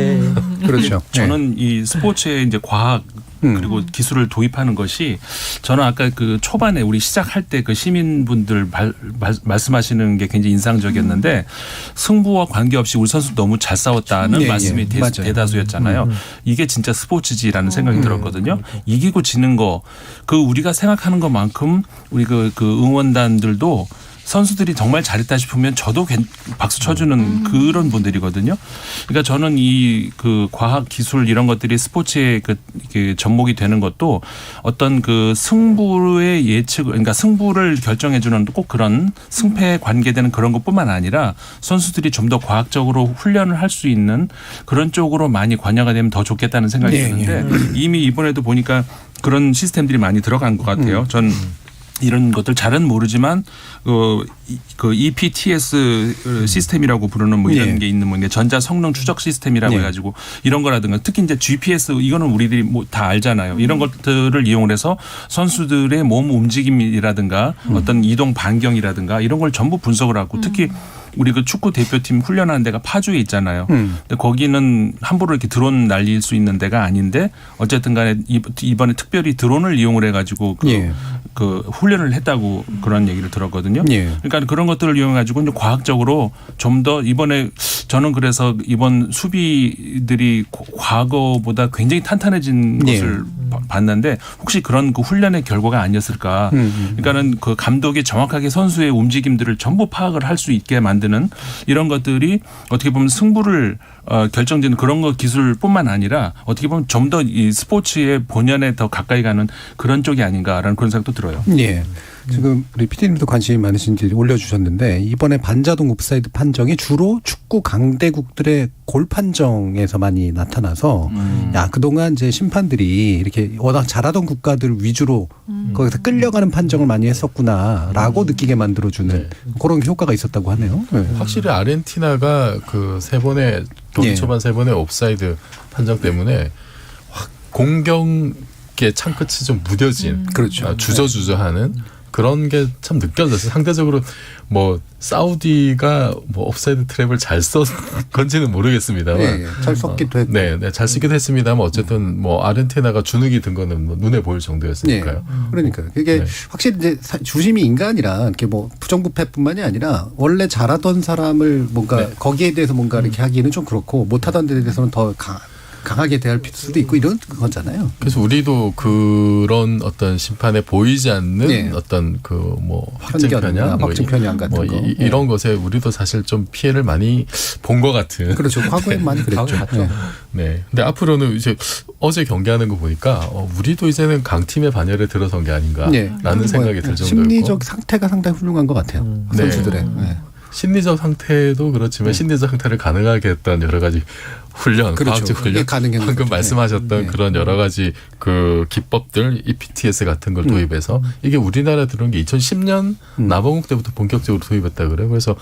그렇죠. 저는 이 스포츠에 이제 과학 그리고 기술을 도입하는 것이 저는 아까 그 초반에 우리 시작할 때 그 시민분들 말씀하시는 게 굉장히 인상적이었는데 승부와 관계없이 우리 선수 너무 잘 싸웠다는 말씀이 대다수였잖아요. 이게 진짜 스포츠지라는 생각이 들었거든요. 이기고 지는 거 그 우리가 생각하는 것만큼 우리 그 응원단들도 선수들이 정말 잘했다 싶으면 저도 박수 쳐주는 그런 분들이거든요. 그러니까 저는 이 그 과학 기술 이런 것들이 스포츠의 그 접목이 되는 것도 어떤 그 승부의 예측, 그러니까 승부를 결정해주는 꼭 그런 승패에 관계되는 그런 것뿐만 아니라 선수들이 좀 더 과학적으로 훈련을 할 수 있는 그런 쪽으로 많이 관여가 되면 더 좋겠다는 생각이 드는데 이미 이번에도 보니까 그런 시스템들이 많이 들어간 것 같아요. 전 이런 것들 잘은 모르지만 그 EPTS 시스템이라고 부르는 뭐 이런 게 있는 뭐 전자 성능 추적 시스템이라고 해가지고 이런 거라든가 특히 이제 GPS 이거는 우리들이 뭐 다 알잖아요. 이런 것들을 이용을 해서 선수들의 몸 움직임이라든가 어떤 이동 반경이라든가 이런 걸 전부 분석을 하고 특히 우리 그 축구 대표팀 훈련하는 데가 파주에 있잖아요. 근데 거기는 함부로 이렇게 드론 날릴 수 있는 데가 아닌데 어쨌든 간에 이번에 특별히 드론을 이용을 해가지고 그 훈련을 했다고 그런 얘기를 들었거든요. 그러니까 그런 것들을 이용해가지고 과학적으로 좀 더 이번에 저는 그래서 이번 수비들이 과거보다 굉장히 탄탄해진 것을 봤는데 혹시 그런 그 훈련의 결과가 아니었을까. 그러니까는 그 감독이 정확하게 선수의 움직임들을 전부 파악을 할 수 있게 만드는 이런 것들이 어떻게 보면 승부를 결정짓는 그런 거 기술뿐만 아니라 어떻게 보면 좀 더 이 스포츠의 본연에 더 가까이 가는 그런 쪽이 아닌가라는 그런 생각도 들어요. 예. 지금 우리 PD님도 관심이 많으신지 올려주셨는데 이번에 반자동 옵사이드 판정이 주로 축구 강대국들의 골 판정에서 많이 나타나서 야 그동안 이제 심판들이 이렇게 워낙 잘하던 국가들 위주로 거기서 끌려가는 판정을 많이 했었구나라고 느끼게 만들어주는 그런 효과가 있었다고 하네요. 확실히 아르헨티나가 그 세 번의 경기 초반 세 번의 옵사이드 판정 때문에 확 공격의 창끝이 좀 무뎌진 그렇죠. 주저하는 그런 게 참 느껴졌어요. 상대적으로 뭐 사우디가 뭐 옵사이드 트랩을 잘 썼 건지는 모르겠습니다만 잘 썼기도 했고 잘 쓰기도 했습니다만 어쨌든 뭐 아르헨티나가 주눅이 든 거는 뭐 눈에 보일 정도였으니까요. 그러니까 그게 확실히 이제 주심이 인간이라 이렇게 뭐 부정부패뿐만이 아니라 원래 잘하던 사람을 뭔가 거기에 대해서 뭔가 이렇게 하기는 좀 그렇고 못하던 데에 대해서는 더 강하게 대할 수도 있고 이런 거잖아요. 그래서 우리도 그런 어떤 심판에 보이지 않는 어떤 그 뭐 확증편향, 확증편향 같은 뭐 거 이런 것에 우리도 사실 좀 피해를 많이 본 것 같은. 그렇죠. 과거에 많이 그랬죠. 네. 근데 앞으로는 이제 어제 경기하는 거 보니까 우리도 이제는 강팀의 반열에 들어선 게 아닌가라는 생각이 들 정도였고. 심리적 상태가 상당히 훌륭한 것 같아요. 선수들의. 심리적 상태도 그렇지만 심리적 상태를 가능하게 했던 여러 가지 훈련, 과학적 훈련, 방금 말씀하셨던 그런 여러 가지 그 기법들, EPTS 같은 걸 도입해서 이게 우리나라 들어온 게 2010년 남아공 때부터 본격적으로 도입했다 그래요. 그래서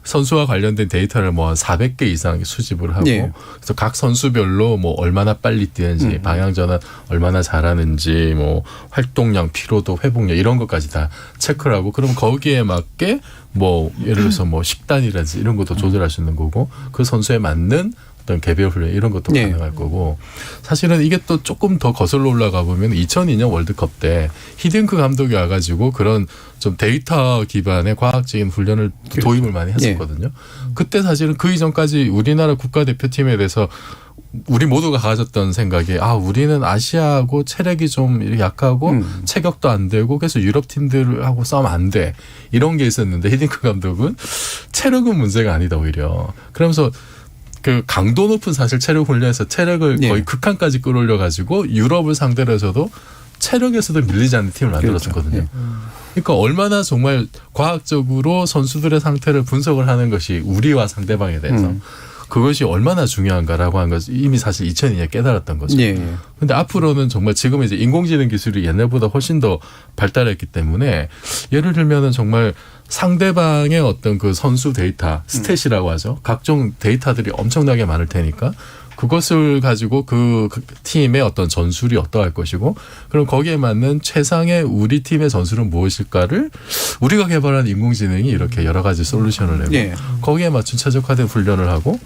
선수와 관련된 데이터를 뭐 한 400개 이상 수집을 하고 그래서 각 선수별로 뭐 얼마나 빨리 뛰는지, 방향 전환 얼마나 잘하는지, 뭐 활동량, 피로도, 회복력 이런 것까지 다 체크를 하고 그럼 거기에 맞게 뭐 예를 들어서 뭐 식단이라든지 이런 것도 조절할 수 있는 거고 그 선수에 맞는 어떤 개별 훈련 이런 것도 가능할 거고 사실은 이게 또 조금 더 거슬러 올라가 보면 2002년 월드컵 때 히딩크 감독이 와가지고 그런 좀 데이터 기반의 과학적인 훈련을 도입을 많이 했었거든요. 그때 사실은 그 이전까지 우리나라 국가대표팀에 대해서 우리 모두가 가졌던 생각이 우리는 아시아하고 체력이 좀 약하고 체격도 안 되고 그래서 유럽 팀들하고 싸우면 안 돼 이런 게 있었는데 히딩크 감독은 체력은 문제가 아니다 오히려 그러면서 그 강도 높은 사실 체력 훈련에서 체력을 거의 극한까지 끌어올려 가지고 유럽을 상대로 해서도 체력에서도 밀리지 않는 팀을 만들었었거든요. 그러니까 얼마나 정말 과학적으로 선수들의 상태를 분석을 하는 것이 우리와 상대방에 대해서 그것이 얼마나 중요한가라고 하는 것을 이미 사실 2002년에 깨달았던 거죠. 그런데 앞으로는 정말 지금 이제 인공지능 기술이 옛날보다 훨씬 더 발달했기 때문에 예를 들면은 정말 상대방의 어떤 그 선수 데이터, 스탯이라고 하죠. 각종 데이터들이 엄청나게 많을 테니까 그것을 가지고 그 팀의 어떤 전술이 어떠할 것이고 그럼 거기에 맞는 최상의 우리 팀의 전술은 무엇일까를 우리가 개발한 인공지능이 이렇게 여러 가지 솔루션을 내고 거기에 맞춘 최적화된 훈련을 하고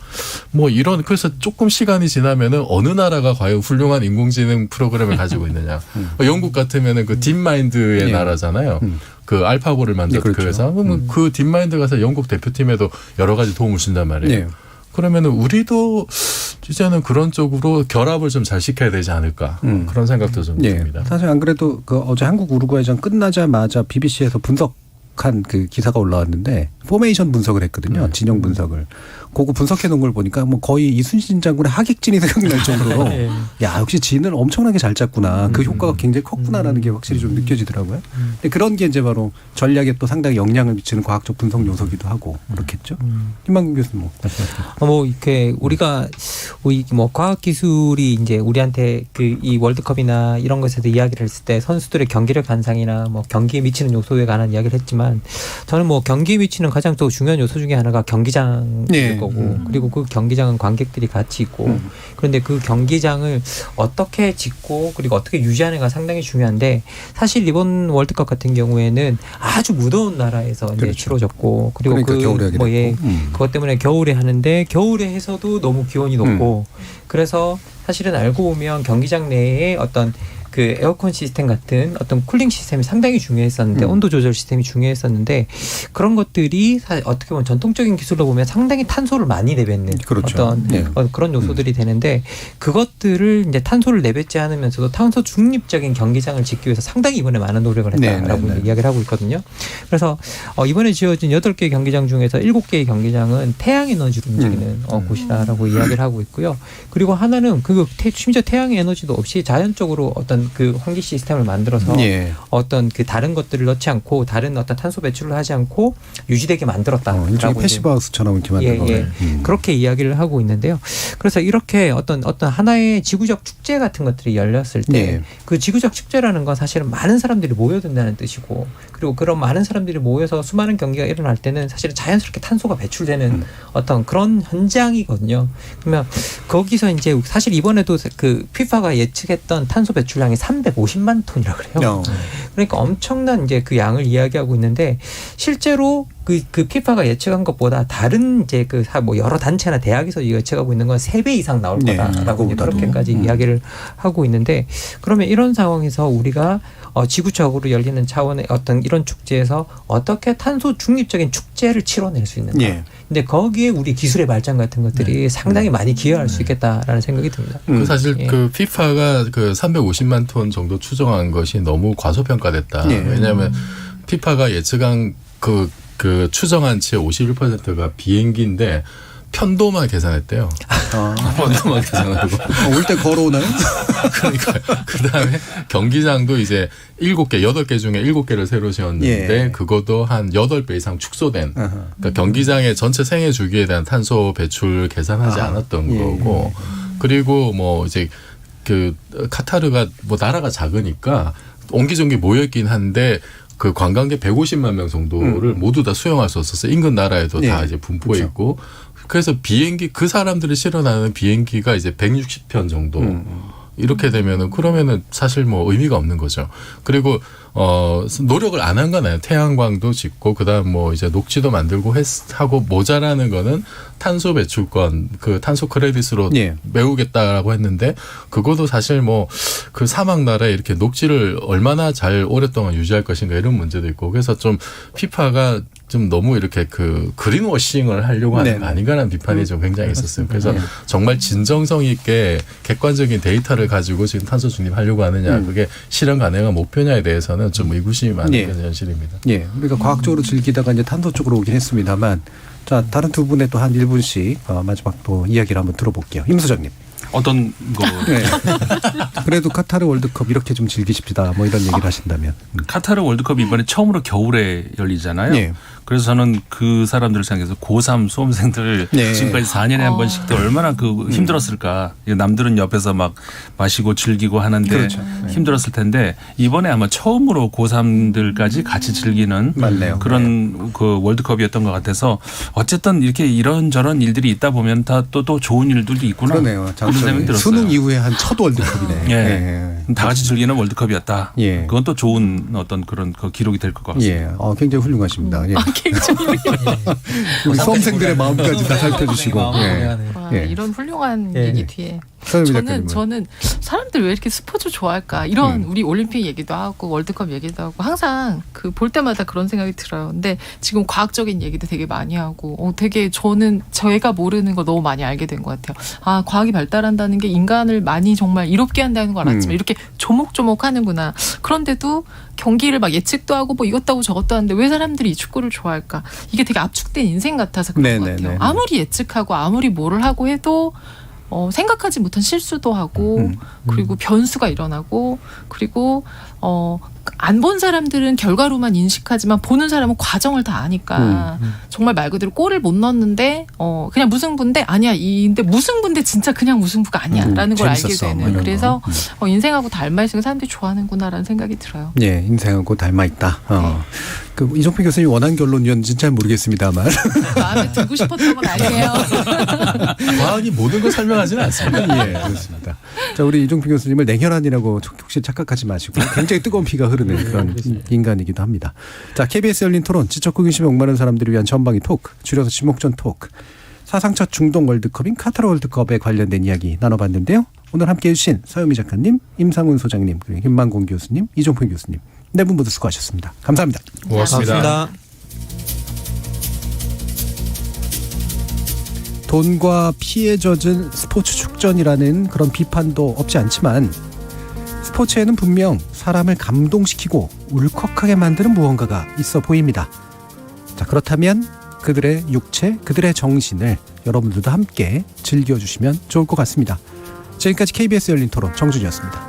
뭐 이런 그래서 조금 시간이 지나면은 어느 나라가 과연 훌륭한 인공지능 프로그램을 가지고 있느냐. 영국 같으면은 그 딥마인드의 나라잖아요. 그 알파고를 만든 그 회사. 그러면 그 딥마인드 가서 영국 대표팀에도 여러 가지 도움을 준단 말이에요. 그러면은 우리도 이제는 그런 쪽으로 결합을 좀 잘 시켜야 되지 않을까 그런 생각도 좀 듭니다. 사실 안 그래도 그 어제 한국 우루과이전 끝나자마자 BBC에서 분석 분석한 그 기사가 올라왔는데 포메이션 분석을 했거든요. 진영 분석을. 그거 분석해 놓은 걸 보니까 뭐 거의 이순신 장군의 하객진이 생각날 정도로 네. 야 역시 진을 엄청나게 잘 짰구나. 그 효과가 굉장히 컸구나라는 게 확실히 좀 느껴지더라고요. 근데 그런 게 이제 바로 전략에 또 상당히 영향을 미치는 과학적 분석 요소기도 하고 그렇겠죠. 김만균 교수님 뭐 말씀하세요. 뭐 이렇게 우리가 뭐 과학 기술이 이제 우리한테 그 이 월드컵이나 이런 것에서 이야기를 했을 때 선수들의 경기력 향상이나 뭐 경기에 미치는 요소에 관한 이야기를 했지만 저는 뭐 경기에 미치는 가장 또 중요한 요소 중에 하나가 경기장일 거고 그리고 그 경기장은 관객들이 같이 있고 그런데 그 경기장을 어떻게 짓고 그리고 어떻게 유지하는가 상당히 중요한데 사실 이번 월드컵 같은 경우에는 아주 무더운 나라에서 이제 치러졌고 그리고 그러니까 겨울에 하게 뭐 그것 때문에 겨울에 하는데 겨울에 해서도 너무 기온이 높고 그래서 사실은 알고 보면 경기장 내에 어떤 그 에어컨 시스템 같은 어떤 쿨링 시스템이 상당히 중요했었는데 온도 조절 시스템이 중요했었는데 그런 것들이 어떻게 보면 전통적인 기술로 보면 상당히 탄소를 많이 내뱉는 그렇죠. 어떤 그런 요소들이 되는데 그것들을 이제 탄소를 내뱉지 않으면서도 탄소 중립적인 경기장을 짓기 위해서 상당히 이번에 많은 노력을 했다라고 이야기를 하고 있거든요. 그래서 이번에 지어진 8개의 경기장 중에서 7개의 경기장은 태양 에너지로 움직이는 곳이다라고 이야기를 하고 있고요. 그리고 하나는 심지어 태양 에너지도 없이 자연적으로 어떤 그 환기 시스템을 만들어서 어떤 그 다른 것들을 넣지 않고 다른 어떤 탄소 배출을 하지 않고 유지되게 만들었다라고 일종의 패시브하우스처럼 이렇게 만든 거예요. 그렇게 이야기를 하고 있는데요. 그래서 이렇게 어떤 하나의 지구적 축제 같은 것들이 열렸을 때 그 지구적 축제라는 건 사실은 많은 사람들이 모여든다는 뜻이고 그리고 그런 많은 사람들이 모여서 수많은 경기가 일어날 때는 사실은 자연스럽게 탄소가 배출되는 어떤 그런 현장이거든요. 그러면 거기서 이제 사실 이번에도 그 피파가 예측했던 탄소 배출량이 350만 톤이라고 그래요. 그러니까 엄청난 이제 그 양을 이야기하고 있는데 실제로 그 피파가 예측한 것보다 다른 이제 그 뭐 여러 단체나 대학에서 예측하고 있는 건 3배 이상 나올 거다라고 그렇게까지 이야기를 하고 있는데 그러면 이런 상황에서 우리가 지구적으로 열리는 차원의 어떤 이런 축제에서 어떻게 탄소 중립적인 축제를 치러낼 수 있는가. 근데 거기에 우리 기술의 발전 같은 것들이 상당히 많이 기여할 수 있겠다라는 생각이 듭니다. 사실 그 피파가 그 350만 톤 정도 추정한 것이 너무 과소평가됐다. 왜냐하면 피파가 예측한 그 추정한 치의 51%가 비행기인데 편도만 계산했대요. 편도만 계산하고. 올 때 걸어오나요? 그러니까 그다음에 경기장도 이제 7개, 8개 중에 7개를 새로 지었는데 그것도 한 8배 이상 축소된. 그러니까 경기장의 전체 생애 주기에 대한 탄소 배출 계산하지 않았던 거고. 그리고 뭐 이제 그 카타르가 뭐 나라가 작으니까 옹기종기 모여있긴 한데 그 관광객 150만 명 정도를 모두 다 수용할 수 없어서 인근 나라에도 다 이제 분포해 있고 그래서 비행기 그 사람들이 실어 나는 비행기가 이제 160편 정도 이렇게 되면은 그러면은 사실 뭐 의미가 없는 거죠. 그리고 노력을 안 한 거나요. 태양광도 짓고 그다음 뭐 이제 녹지도 만들고 하고 모자라는 거는 탄소 배출권 그 탄소 크레딧으로 메우겠다라고 했는데 그것도 사실 뭐 그 사막 나라에 이렇게 녹지를 얼마나 잘 오랫동안 유지할 것인가 이런 문제도 있고 그래서 좀 피파가 좀 너무 이렇게 그 그린워싱을 하려고 하는 거 아닌가라는 비판이 좀 굉장히 있었어요. 그래서 정말 진정성 있게 객관적인 데이터를 가지고 지금 탄소 중립하려고 하느냐 그게 실현 가능한 목표냐에 대해서는 좀 의구심이 많은 게 현실입니다. 우리가 과학적으로 즐기다가 이제 탄소 쪽으로 오긴 했습니다만 자 다른 두 분의 또 한 1분씩 마지막 또 이야기를 한번 들어볼게요. 임 소장님. 어떤 거? 그래도 카타르 월드컵 이렇게 좀 즐기십시다. 뭐 이런 얘기를 하신다면. 카타르 월드컵이 이번에 처음으로 겨울에 열리잖아요. 그래서 저는 그 사람들을 생각해서 고3 수험생들 지금까지 4년에 한 번씩 때 얼마나 그 힘들었을까. 남들은 옆에서 막 마시고 즐기고 하는데 힘들었을 텐데 이번에 아마 처음으로 고3들까지 같이 즐기는 그런 그 월드컵이었던 것 같아서 어쨌든 이렇게 이런저런 일들이 있다 보면 다 또 좋은 일들도 있구나. 그러네요. 수능 이후에 한 첫 월드컵이네. 다 같이 즐기는 월드컵이었다. 그건 또 좋은 어떤 그런 그 기록이 될 것 같습니다. 굉장히 훌륭하십니다. 굉장히 우리 수험생들의 마음까지 다 살펴주시고. 이런 훌륭한 얘기 뒤에 저는 사람들 왜 이렇게 스포츠 좋아할까 이런 우리 올림픽 얘기도 하고 월드컵 얘기도 하고 항상 그 볼 때마다 그런 생각이 들어요. 근데 지금 과학적인 얘기도 되게 많이 하고 되게 저는 저희가 모르는 걸 너무 많이 알게 된 것 같아요. 아, 과학이 발달한다는 게 인간을 많이 정말 이롭게 한다는 걸 알았지만 이렇게 조목조목 하는구나. 그런데도 경기를 막 예측도 하고 뭐 이것도 하고 저것도 하는데 왜 사람들이 이 축구를 좋아할까? 이게 되게 압축된 인생 같아서 그런 것 같아요. 아무리 예측하고 아무리 뭐를 하고 해도 생각하지 못한 실수도 하고 그리고 변수가 일어나고 그리고 안 본 사람들은 결과로만 인식하지만 보는 사람은 과정을 다 아니까 정말 말 그대로 골을 못 넣었는데 그냥 무승부인데 아니야 근데 무승부인데 진짜 그냥 무승부가 아니야라는 걸 알게 되는 그래서 인생하고 닮아 있으면 사람들이 좋아하는구나라는 생각이 들어요. 네, 인생하고 닮아 있다. 그 이종필 교수님 원한 결론이었는지는 잘 모르겠습니다만 마음에 들고 싶었던 건 아니에요. 과학이 모든 걸 설명하지는 않습니다. 예, 그렇습니다. 자, 우리 이종필 교수님을 냉혈한이라고 혹시 착각하지 마시고 굉장히 뜨거운 피가 흐르는 그런 인간이기도 합니다. 자, KBS 열린 토론, 지적 호기심에 목마른 사람들을 위한 전방위 토크, 줄여서 지목전 토크. 사상 첫 중동 월드컵인 카타르 월드컵에 관련된 이야기 나눠봤는데요. 오늘 함께해 주신 서유미 작가님, 임상훈 소장님, 그리고 김만공 교수님, 이종필 교수님 네 분 모두 수고하셨습니다. 감사합니다. 고맙습니다. 돈과 피에 젖은 스포츠 축전이라는 그런 비판도 없지 않지만 스포츠에는 분명 사람을 감동시키고 울컥하게 만드는 무언가가 있어 보입니다. 자, 그렇다면 그들의 육체, 그들의 정신을 여러분들도 함께 즐겨주시면 좋을 것 같습니다. 지금까지 KBS 열린 토론 정준이었습니다.